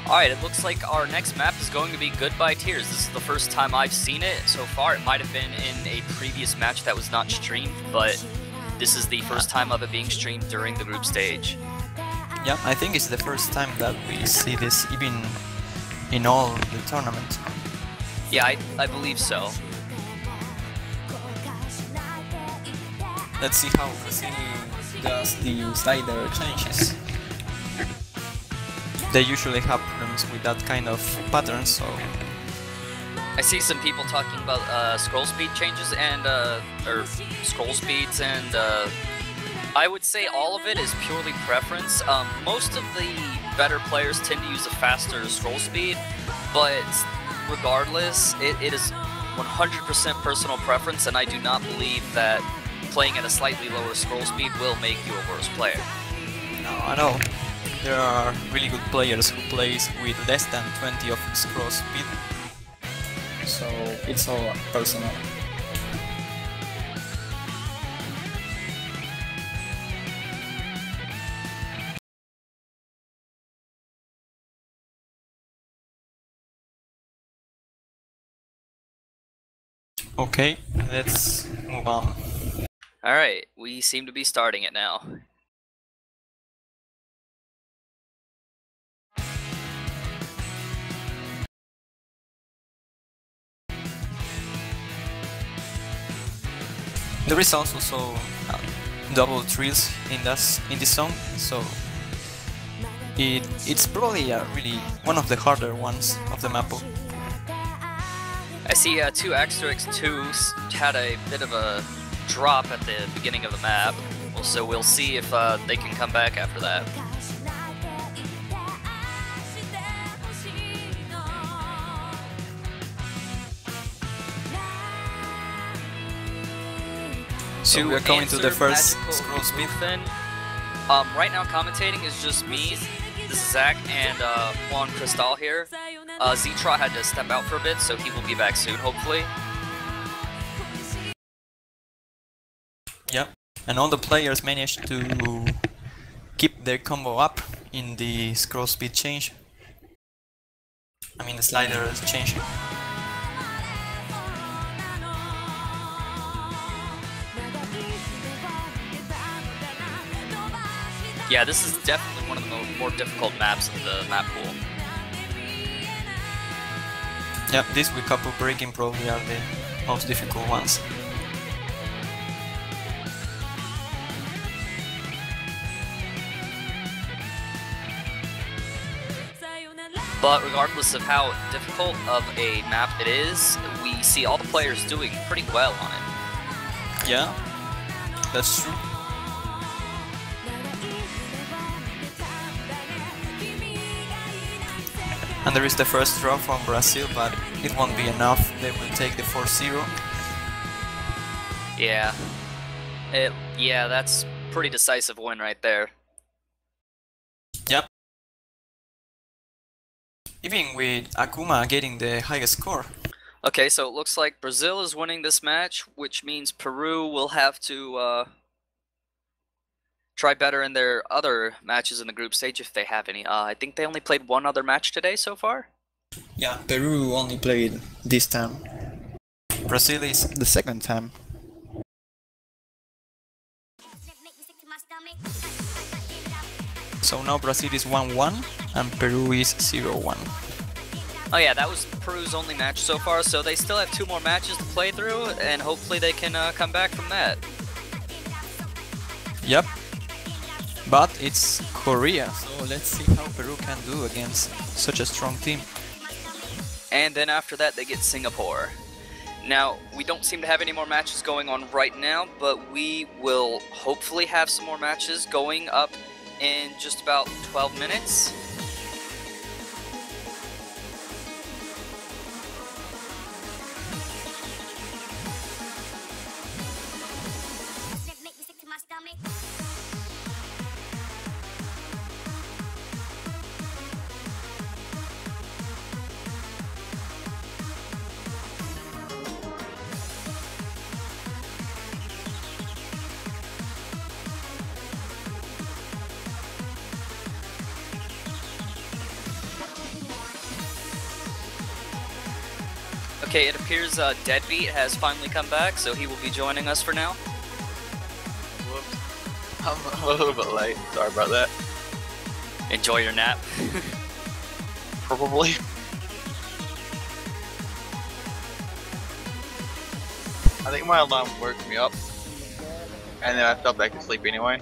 Alright, it looks like our next map is going to be Goodbye Tears. This is the first time I've seen it so far. It might have been in a previous match that was not streamed, but this is the first time of it being streamed during the group stage. Yeah, I think it's the first time that we see this even in all the tournament. Yeah, I believe so. Let's see how Brazil does the slider changes. They usually have problems with that kind of pattern, so I see some people talking about scroll speed changes and or scroll speeds, and I would say all of it is purely preference. Most of the better players tend to use a faster scroll speed, but regardless, it is 100% personal preference, and I do not believe that playing at a slightly lower scroll speed will make you a worse player. no, I know. There are really good players who plays with less than 20 of scroll speed, so it's all personal. Okay, let's move on. Alright, we seem to be starting it now. There is also double trills in this song, so it's probably really one of the harder ones of the map. I see two Asterix 2s had a bit of a drop at the beginning of the map, so we'll see if they can come back after that. to we are going to the answer first Magical scroll speed. Bluefin. Right now commentating is just me, this is Zach, and Juan Cristal here. Ztra had to step out for a bit, so he will be back soon, hopefully. Yeah, and all the players managed to keep their combo up in the scroll speed change. I mean the slider change. Yeah, this is definitely one of the more difficult maps in the map pool. Yeah, this with couple breaking probably are the most difficult ones. But regardless of how difficult of a map it is, we see all the players doing pretty well on it. Yeah, that's true. And there is the first draw from Brazil, but it won't be enough. They will take the 4-0. Yeah. Yeah, that's pretty decisive win right there. Yep. Even with Akuma getting the highest score. Okay, so it looks like Brazil is winning this match, which means Peru will have to try better in their other matches in the group stage if they have any. I think they only played one other match today so far. Yeah, Peru only played this time. Brazil is the second time. So now Brazil is 1-1 and Peru is 0-1. Oh yeah, that was Peru's only match so far, so they still have 2 more matches to play through, and hopefully they can come back from that. Yep. But it's Korea, so let's see how Peru can do against such a strong team. And then after that they get Singapore. Now, we don't seem to have any more matches going on right now, but we will hopefully have some more matches going up in just about 12 minutes. Okay, it appears Deadbeat has finally come back, so he will be joining us for now. Whoops. I'm a little bit late. Sorry about that. Enjoy your nap. Probably. I think my alarm woke me up, and then I fell back asleep anyway.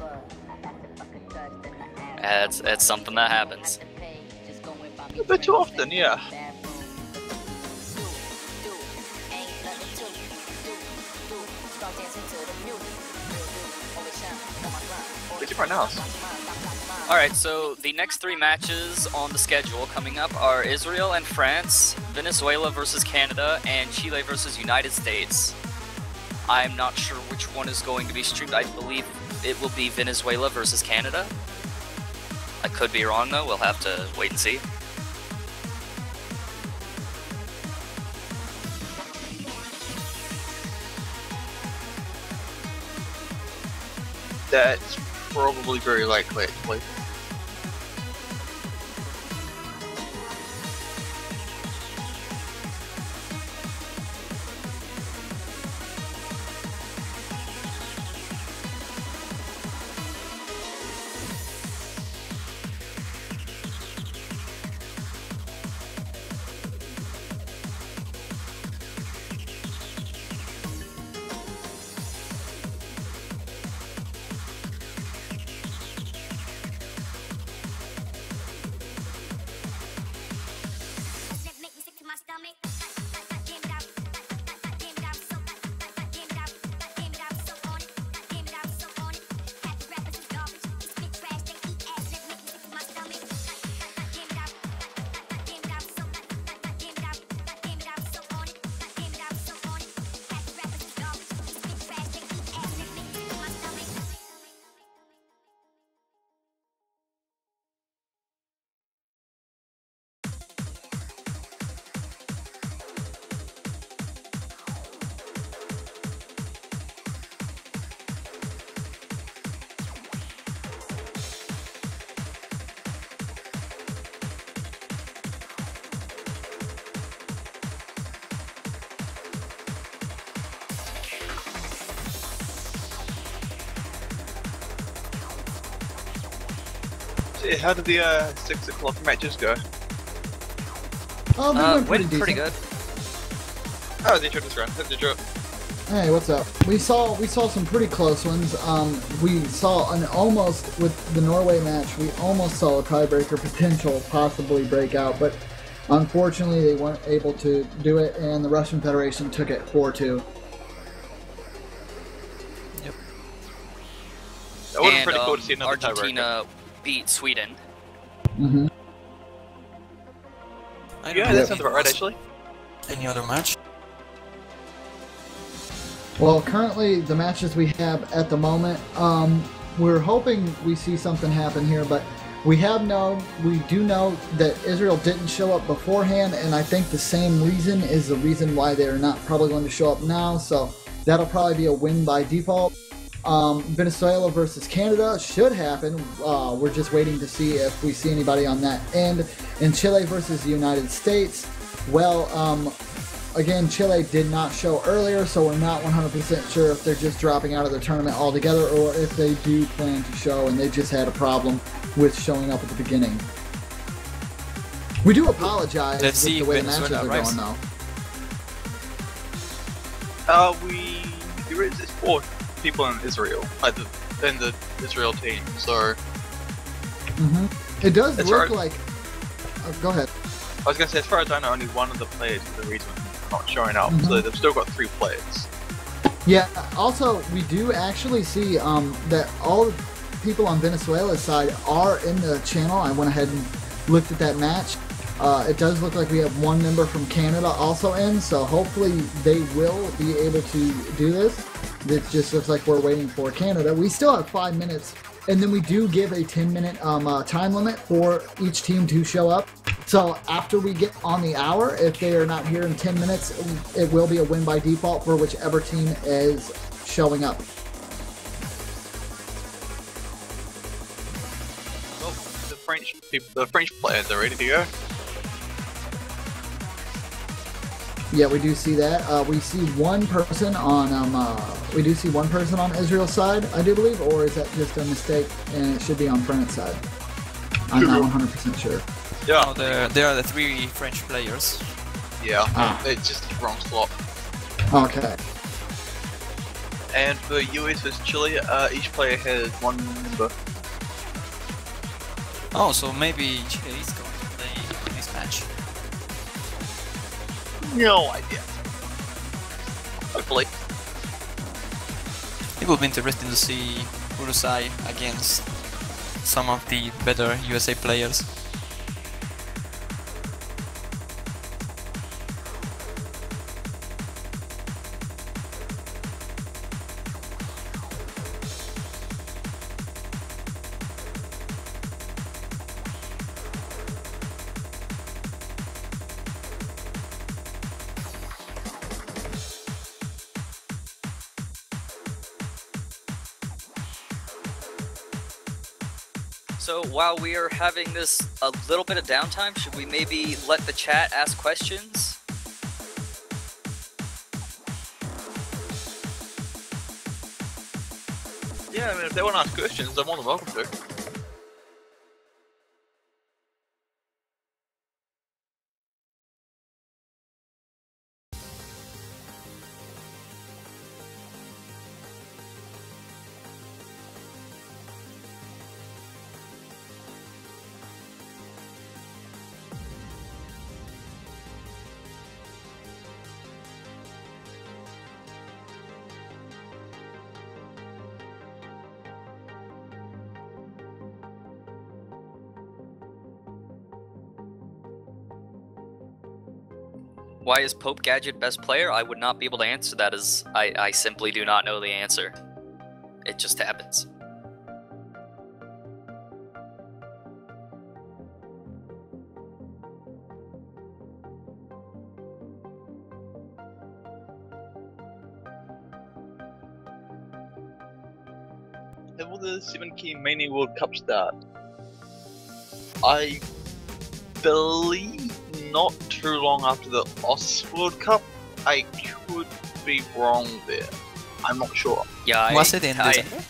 It's something that happens. A bit too often, yeah. What's your pronouns? Alright, so the next 3 matches on the schedule coming up are Israel and France, Venezuela versus Canada, and Chile versus United States. I'm not sure which one is going to be streamed. I believe it will be Venezuela versus Canada. I could be wrong though, we'll have to wait and see. That's probably very likely, actually. How did the 6 o'clock matches go? Oh, they went Went pretty pretty decent. Oh, good. the intro this round. How'd the intro? Hey, what's up? We saw some pretty close ones. We saw an almost with the Norway match. We almost saw a tiebreaker potential possibly break out, but unfortunately they weren't able to do it, and the Russian Federation took it 4-2. Yep. That would have been And pretty cool to see another tiebreaker. Argentina beat Sweden. Mm-hmm. I don't Yeah, know that if sounds it about right, was actually. Any other match? Well, currently the matches we have at the moment, we're hoping we see something happen here, but we do know that Israel didn't show up beforehand, and I think the same reason is the reason why they're not probably going to show up now, so that'll probably be a win by default. Venezuela versus Canada should happen. We're just waiting to see if we see anybody on that end. And Chile versus the United States, well, again, Chile did not show earlier, so we're not 100% sure if they're just dropping out of the tournament altogether or if they do plan to show and they just had a problem with showing up at the beginning. We do apologize Let's see with the way if the matches are Venezuela going, There is 4 people in Israel, in the Israel team, so... It does That's look right. like... go ahead. I was gonna say, as far as I know, only one of the players for the reason not showing up, so they've still got 3 players. Yeah, also, we do actually see that all the people on Venezuela's side are in the channel. I went ahead and looked at that match. It does look like we have 1 member from Canada also in, so hopefully they will be able to do this. It just looks like we're waiting for Canada. We still have 5 minutes, and then we do give a 10-minute time limit for each team to show up. So after we get on the hour, if they are not here in 10 minutes, it will be a win by default for whichever team is showing up. Well, the French players are ready to go. Yeah, we do see that. We see one person on Israel's side, I do believe, or is that just a mistake and it should be on France's side? I'm not 100% sure. Yeah, No, there are the 3 French players. yeah, Ah. it's just the wrong slot. Okay. And for US vs Chile, each player has 1 member. Oh, so maybe Chile is going to play this match. No idea. Hopefully. It would be interesting to see Uruguay against some of the better USA players. So while we are having this a little bit of downtime, should we maybe let the chat ask questions? Yeah, I mean, if they want to ask questions, I'm more than welcome to. Why is Pope Gadget best player? I would not be able to answer that as I simply do not know the answer. It just happens. When will the 7-key Mania World Cup start? I believe not too long after the OS World Cup. I could be wrong there. I'm not sure. Yeah, Was it in December?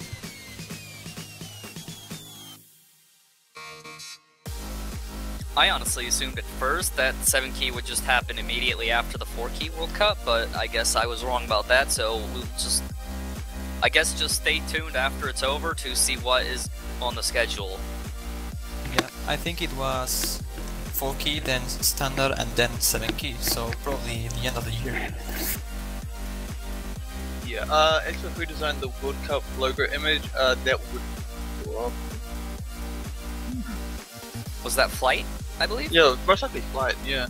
I honestly assumed at first that 7 key would just happen immediately after the 4 key World Cup, but I guess I was wrong about that, so we'll just... I guess just stay tuned after it's over to see what is on the schedule. Yeah, I think it was 4 key, then standard, and then 7 key, so probably the end of the year. Yeah, actually if we designed the World Cup logo image, that would... Well, Was that Flight, I believe? yeah, most likely Flight, yeah.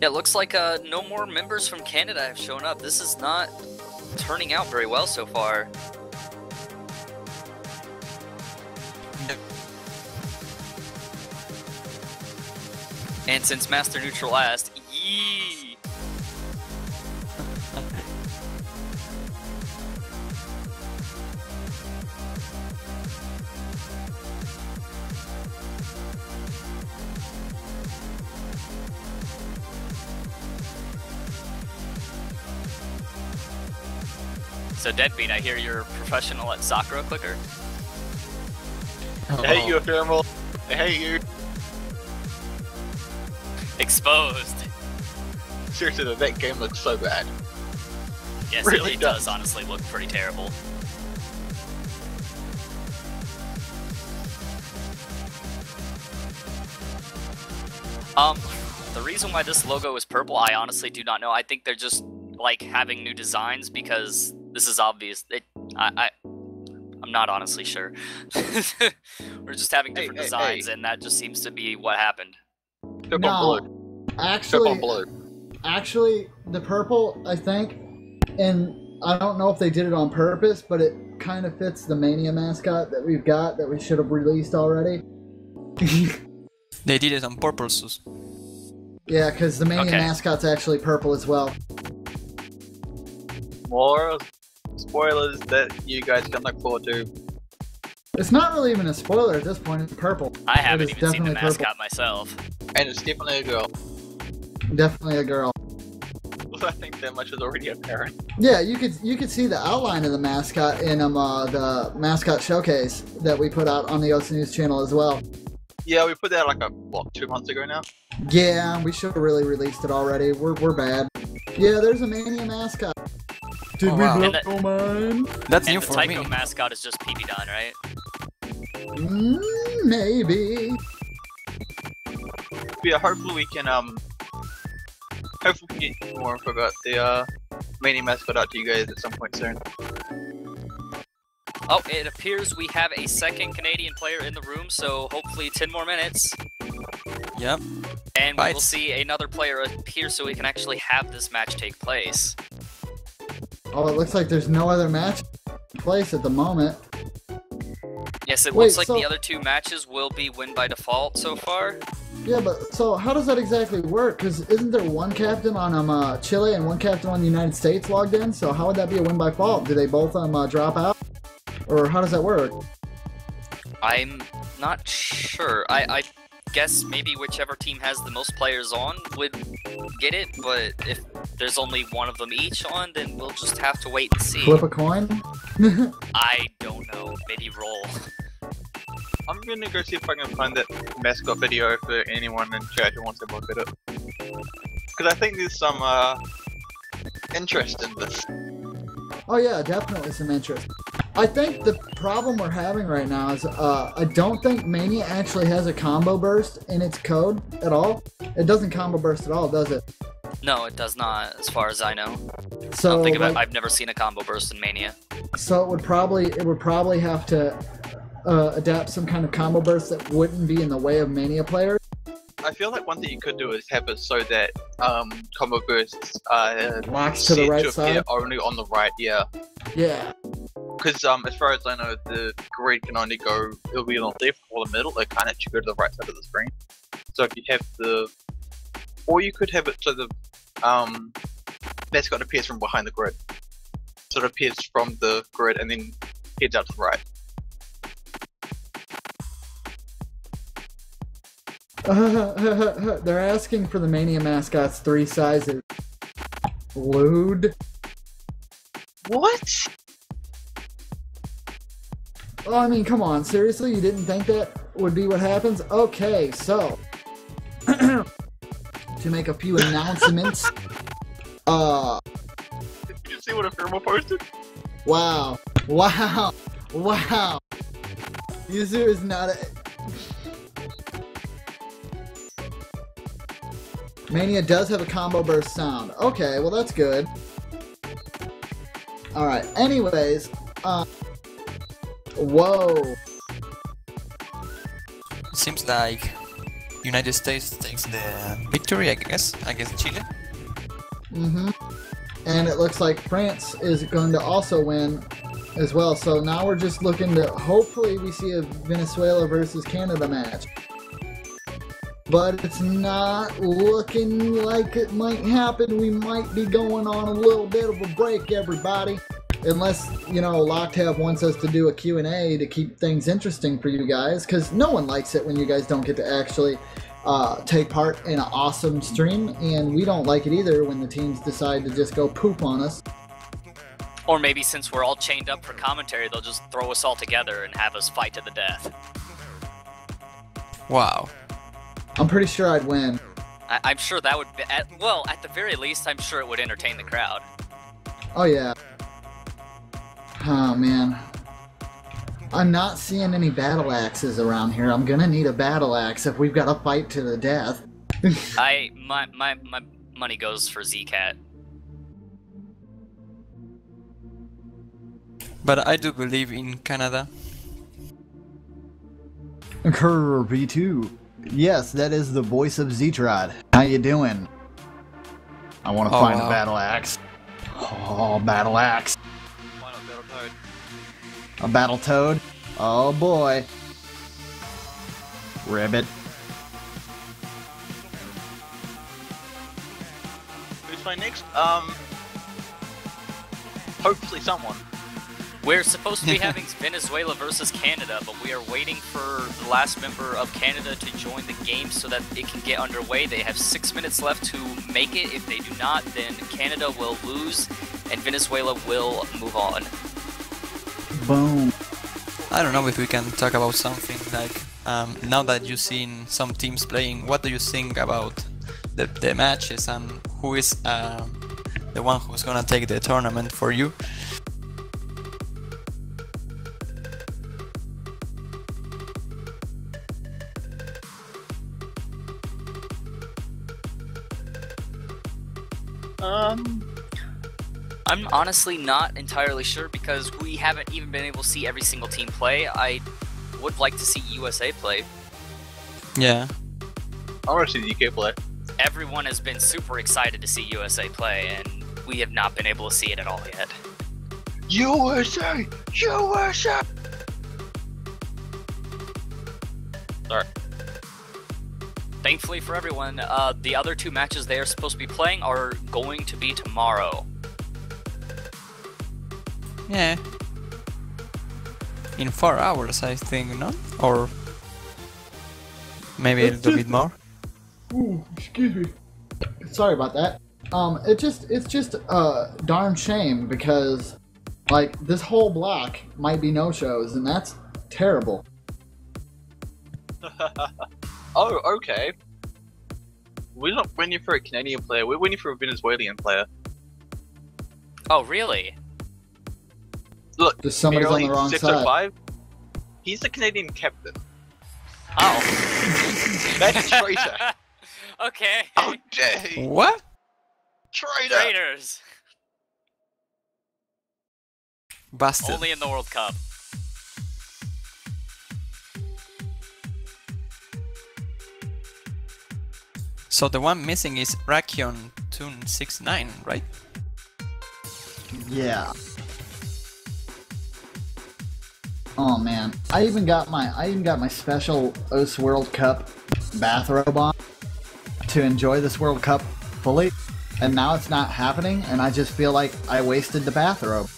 Yeah, it looks like no more members from Canada have shown up. This is not turning out very well so far. And since Master Neutral asked, yee! So Deadbeat, I hear you're a professional at Sakura Clicker. I hate you, Thermal. I hate you. Exposed. Seriously, that game looks so bad. Yes, Really it really does. does honestly look pretty terrible. The reason why this logo is purple, I honestly do not know. I think they're just like having new designs because this is obvious. I'm not honestly sure. We're just having different designs, and that just seems to be what happened. Flip on blue. Flip Actually, on blue. actually, the purple, I think, and I don't know if they did it on purpose, but it kind of fits the Mania mascot that we've got that we should have released already. They did it on purpose. Yeah, because the Mania Okay. mascot's actually purple as well. More spoilers that you guys can look forward to. It's not really even a spoiler at this point. It's purple. I haven't It is even seen the definitely mascot myself. And it's definitely a girl. Definitely a girl. I think that much is already apparent. Yeah, you could see the outline of the mascot in the mascot showcase that we put out on the OS News channel as well. Yeah, we put that like 2 months ago now? Yeah, we should have really released it already. We're bad. Yeah, there's a Mania mascot. Did Oh, we wow. blow And that- your mind? That's And new the for Tycho me. mascot is just PB Don, right? Maybe. Yeah, hopefully we can hopefully we can get more info about the Mania mascot out to you guys at some point soon. Oh, it appears we have a second Canadian player in the room, so hopefully 10 more minutes. Yep. And we will Right. see another player appear so we can actually have this match take place. Oh, it looks like there's no other match in place at the moment. Yes, it Wait, looks like so- the other 2 matches will be win by default so far. Yeah, but so how does that exactly work? Because isn't there one captain on Chile and one captain on the United States logged in? So how would that be a win by fault? Do they both drop out, or how does that work? I'm not sure. I guess maybe whichever team has the most players on would get it, but if there's only one of them each on, then we'll just have to wait and see. Flip a coin? I don't know. Maybe roll. I'm gonna go see if I can find that mascot video for anyone in chat who wants to look at it. Because I think there's some interest in this. Oh yeah, definitely some interest. I think the problem we're having right now is I don't think Mania actually has a combo burst in its code at all. It doesn't combo burst at all, does it? No, it does not, as far as I know. So I don't think like, I've never seen a combo burst in Mania. so it would probably have to adapt some kind of combo burst that wouldn't be in the way of Mania players. I feel like one thing you could do is have it so that combo bursts Locks to the set right appear side. only on the right, yeah. Yeah. Because as far as I know, the grid can only go, it'll be on the left or the middle, it can't actually go to the right side of the screen. So if you have or you could have it so the mascot appears from behind the grid. So it appears from the grid and then He's up to the right. They're asking for the Mania mascots 3 sizes. Lewd. What? Oh, I mean, come on. Seriously? You didn't think that would be what happens? Okay, so. To make a few announcements. Did you see what a firma posted? Wow. Wow. Wow. Yuzu is not a... Mania does have a combo burst sound. Okay, well that's good. Alright, anyways, whoa. Seems like United States takes the victory, I guess. I guess Chile. Mm-hmm. And it looks like France is going to also win as well. So now we're just looking to, hopefully we see a Venezuela versus Canada match. But it's not looking like it might happen. We might be going on a little bit of a break, everybody. Unless, you know, Locktab wants us to do a Q&A to keep things interesting for you guys. Because no one likes it when you guys don't get to actually take part in an awesome stream. And we don't like it either when the teams decide to just go poop on us. Or maybe since we're all chained up for commentary, they'll just throw us all together and have us fight to the death. Wow. I'm pretty sure I'd win. I'm sure that would be, well, at the very least, I'm sure it would entertain the crowd. Oh yeah. Oh man. I'm not seeing any battle axes around here. I'm gonna need a battle axe if we've got to fight to the death. My money goes for Z-Cat. But I do believe in Canada. Kerr V2. Yes, that is the voice of Zetrod. How you doing? I want to find a battle axe. Oh, battle axe. Why not Battle Toad? A battle toad? Oh boy. Ribbit. Who's my next? Hopefully someone. We're supposed to be having Venezuela versus Canada, but we are waiting for the last member of Canada to join the game so that it can get underway. They have 6 minutes left to make it. If they do not, then Canada will lose and Venezuela will move on. Boom. I don't know if we can talk about something like, now that you've seen some teams playing, what do you think about the matches and who is the one who's gonna take the tournament for you? I'm honestly not entirely sure because we haven't even been able to see every single team play. I would like to see USA play. Yeah. I want to see the UK play. Everyone has been super excited to see USA play, and we have not been able to see it at all yet. USA! USA! Sorry. Thankfully for everyone, the other 2 matches they are supposed to be playing are going to be tomorrow. Yeah. In 4 hours, I think, no? Or maybe a little bit more. Ooh, excuse me. Sorry about that. It's just a darn shame because, like, this whole block might be no-shows, and that's terrible. Oh, okay. We're not winning for a Canadian player, we're winning for a Venezuelan player. Oh, really? Look, Just somebody's on the Merely wrong 605, he's the Canadian captain. Oh. That's a traitor. Okay. How dare he? What? Traitor! Traitors. Busted. Only in the World Cup. So the one missing is Rakion Toon 69, right? Yeah. Oh man, I even got my special OS World Cup bathrobe on to enjoy this World Cup fully, and now it's not happening, and I just feel like I wasted the bathrobe.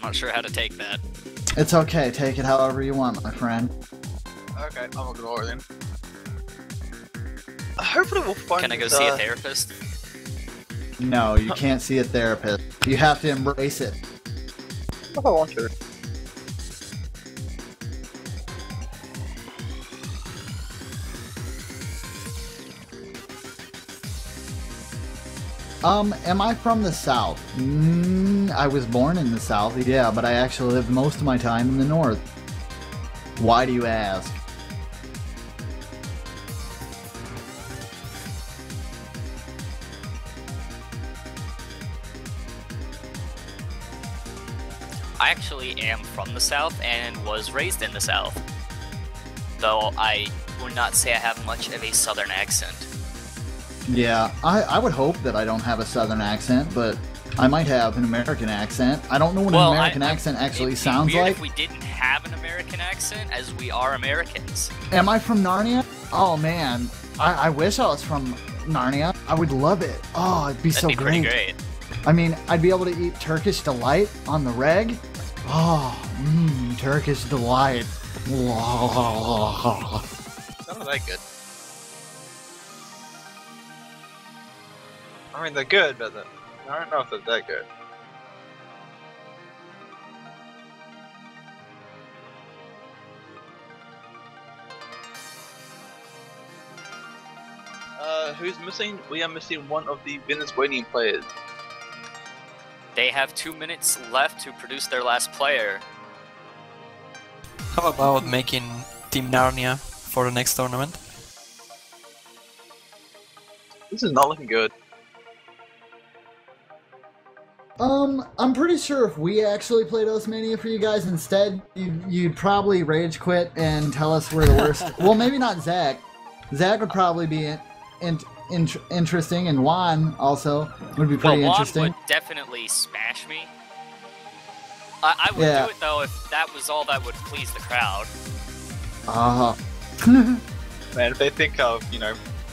Not sure how to take that. It's okay. Take it however you want, my friend. Okay, I'm a glory then. Hopefully we'll find. Can I go see a therapist? No, you can't see a therapist. You have to embrace it. If I want to. Am I from the South? I was born in the South, yeah, but I actually lived most of my time in the North. Why do you ask? I actually am from the South and was raised in the South. Though I would not say I have much of a Southern accent. Yeah, I would hope that I don't have a Southern accent, but I might have an American accent. I don't know what an American accent actually sounds weird like. If we didn't have an American accent, as we are Americans. Am I from Narnia? Oh man, I wish I was from Narnia. I would love it. Oh, it'd be so That'd be great. pretty great. I mean, I'd be able to eat Turkish delight on the reg. Oh, Turkish delight. Not that good. I mean, they're good, but I don't know if they're that good. Who's missing? We are missing one of the Venezuelan players. They have 2 minutes left to produce their last player. How about making Team Narnia for the next tournament? This is not looking good. I'm pretty sure if we actually played Osmania for you guys instead, you'd probably rage quit and tell us we're the worst. Well, maybe not Zach. Zach would probably be interesting, and Juan also would be pretty Juan interesting. would definitely smash me. I would Yeah. do it though if that was all that would please the crowd. Man, if they think of,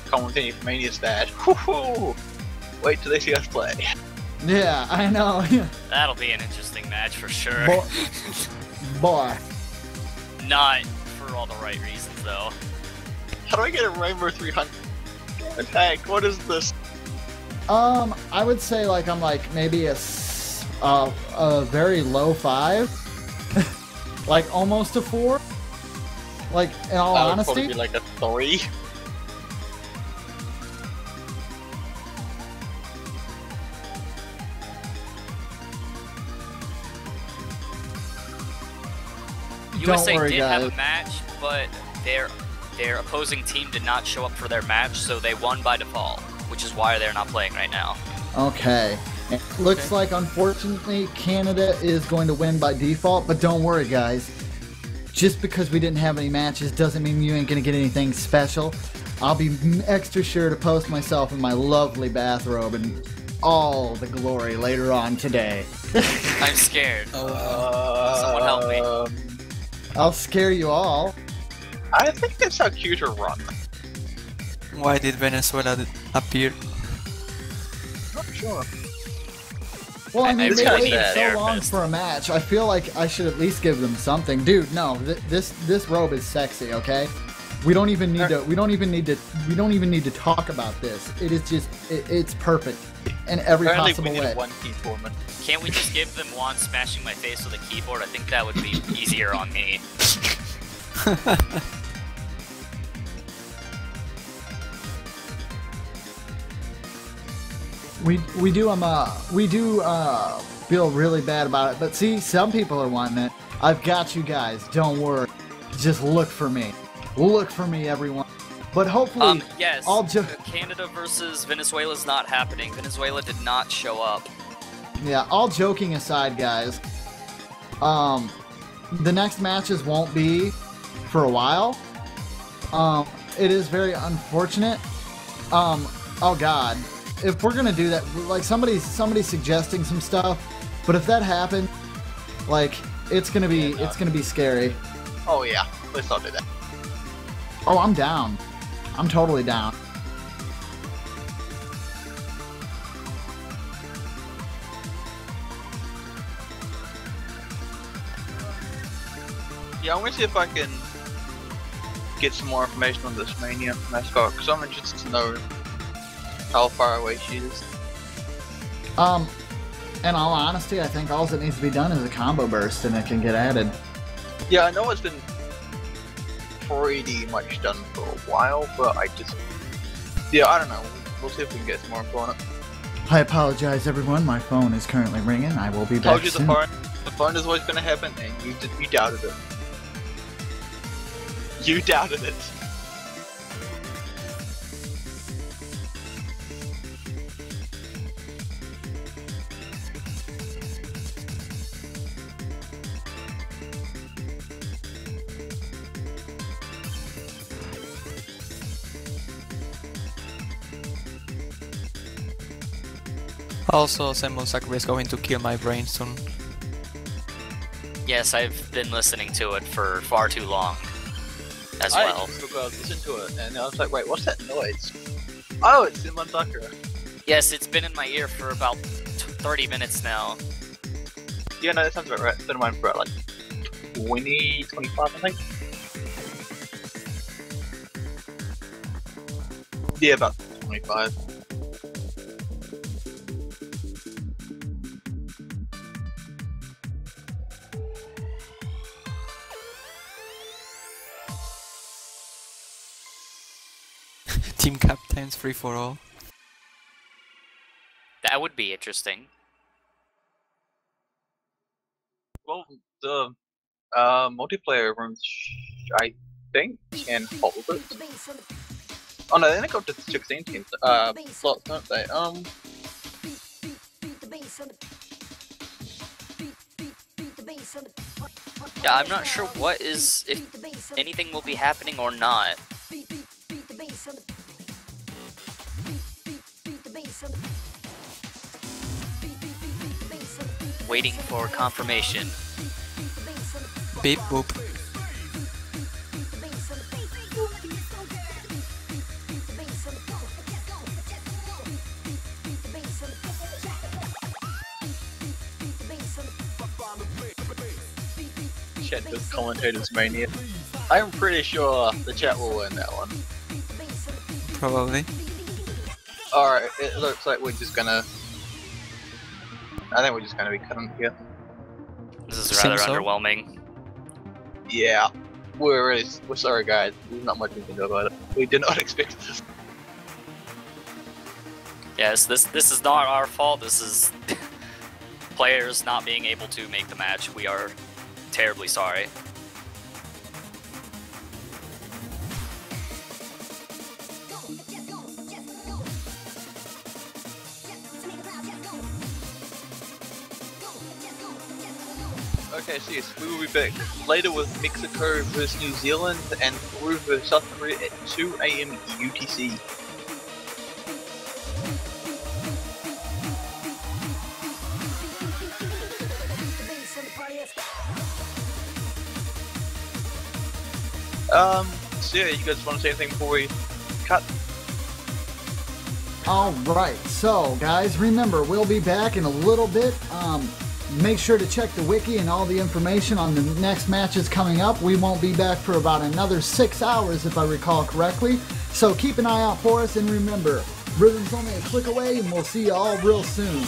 commentating for Mania's bad, whoo, wait till they see us play. Yeah, I know. That'll be an interesting match for sure. Boy. Not for all the right reasons though. How do I get a Rainbow 300 attack? What is this? I would say I'm maybe a very low 5, like almost a 4. Like in all That would honesty, probably be like a 3. USA worry, did guys. have a match, but their opposing team did not show up for their match, so they won by default, which is why they're not playing right now. Okay. It looks like, unfortunately, Canada is going to win by default, but don't worry, guys. Just because we didn't have any matches doesn't mean you ain't going to get anything special. I'll be extra sure to post myself in my lovely bathrobe and all the glory later on today. I'm scared. Someone help me. I'll scare you all. I think that's how cuter run. Why did Venezuela appear? Not sure. Well, I mean, It's they gotta waited be a so long therapist. for a match. I feel like I should at least give them something, dude. No, this robe is sexy. Okay, we don't even need to. We don't even need to talk about this. It is just. It's perfect in every Apparently possible we need way. a 1-key tournament. Can't we just give them Juan smashing my face with a keyboard? I think that would be easier on me. We do feel really bad about it, but see, some people are wanting it. I've got you guys. Don't worry. Just look for me. Look for me, everyone. But hopefully, Yes, I'll just Canada versus Venezuela is not happening. Venezuela did not show up. yeah. All joking aside, guys. The next matches won't be for a while. It is very unfortunate. Oh God. If we're gonna do that, like somebody's suggesting some stuff, but if that happened, like it's gonna be scary. Oh yeah, let's not do that. Oh, I'm down. I'm totally down. Yeah, I'm gonna see if I can get some more information on this mania mascot, because I'm interested to know how far away she is. In all honesty, I think all that needs to be done is a combo burst and it can get added. Yeah, I know it's been pretty much done for a while, but I don't know. We'll see if we can get some more info on it. I apologize, everyone. My phone is currently ringing. I will be back Told you soon. the phone is always gonna happen, and you doubted it. You doubted it. Also, Semble Sakura is going to kill my brain soon. Yes, I've been listening to it for far too long as well. I was listening to it, and I was like, wait, what's that noise? Oh, it's Simon Sakura. Yes, it's been in my ear for about 30 minutes now. Yeah, no, that sounds about right. It's been in mine for like 20, 25, I think. Yeah, about 25. Team captains free for all. That would be interesting. Well, the multiplayer rooms, I think, can hold it. Oh no, they only go up to 16 teams. Slots, don't they? Yeah, I'm not sure if anything will be happening or not. Waiting for confirmation. Beep boop. Chat does commentators mania. I'm pretty sure the chat will win that one. Probably. Alright, it looks like we're just gonna... I think we're just gonna be cutting it here. This is rather Seems so. underwhelming. Yeah. We're sorry guys, there's not much we can do about it. We did not expect this. Yes, this is not our fault. This is players not being able to make the match. We are terribly sorry. Okay, so yes, we will be back later with Mexico versus New Zealand and Peru versus South Korea at 2 AM UTC. So yeah, you guys want to say anything before we cut? Alright, so guys, remember, we'll be back in a little bit. Make sure to check the wiki and all the information on the next matches coming up. We won't be back for about another 6 hours if I recall correctly. So keep an eye out for us, and remember, Rhythm's only a click away, and we'll see you all real soon.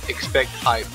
Expect hype.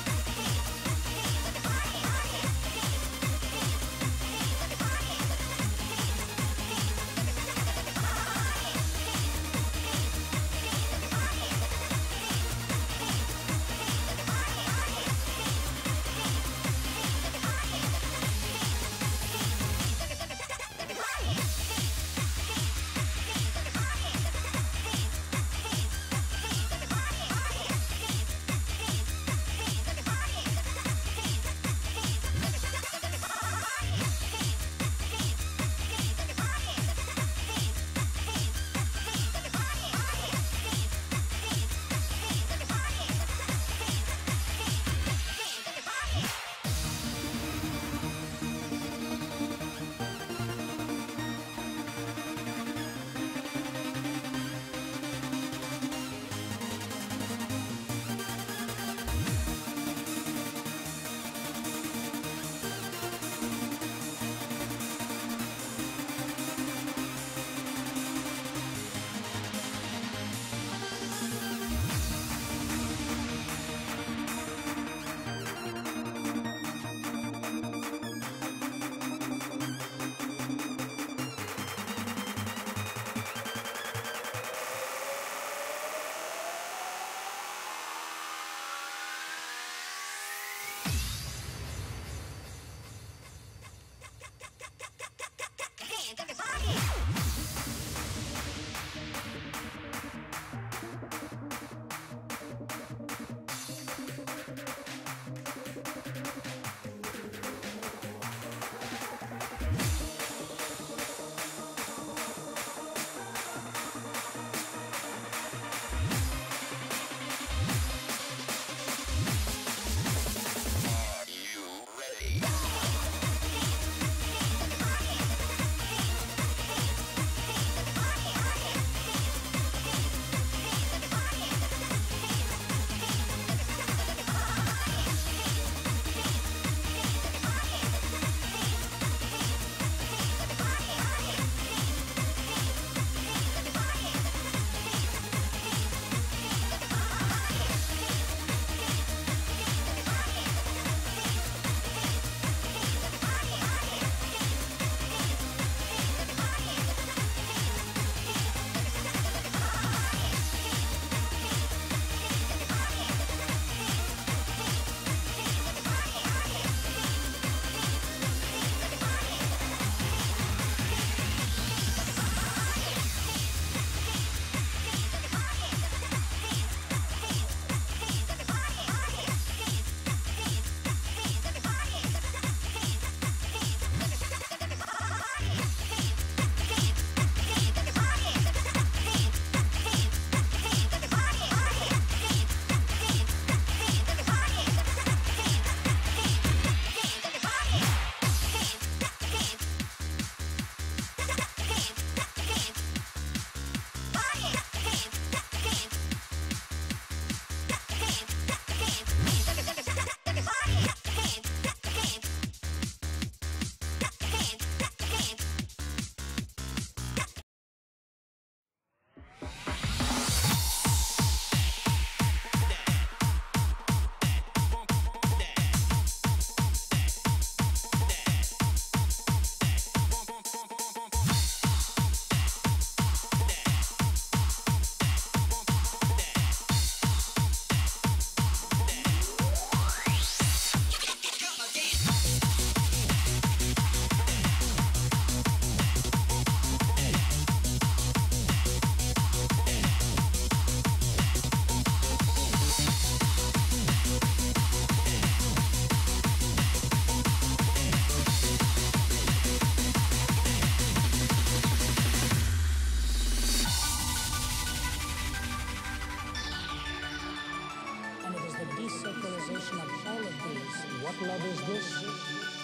the decircularization of all of these. What love is this?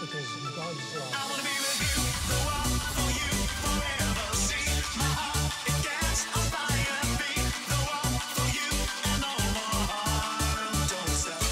It is God's love. I want to be with you, the one for you forever. See my heart, it gets on fire. Be the one for you and no more. Don't stop.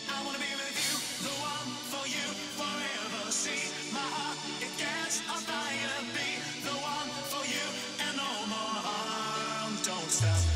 I wanna be with you, the one for you forever. See my heart, it gets on fire. Be the one for you and no more harm. Don't stop.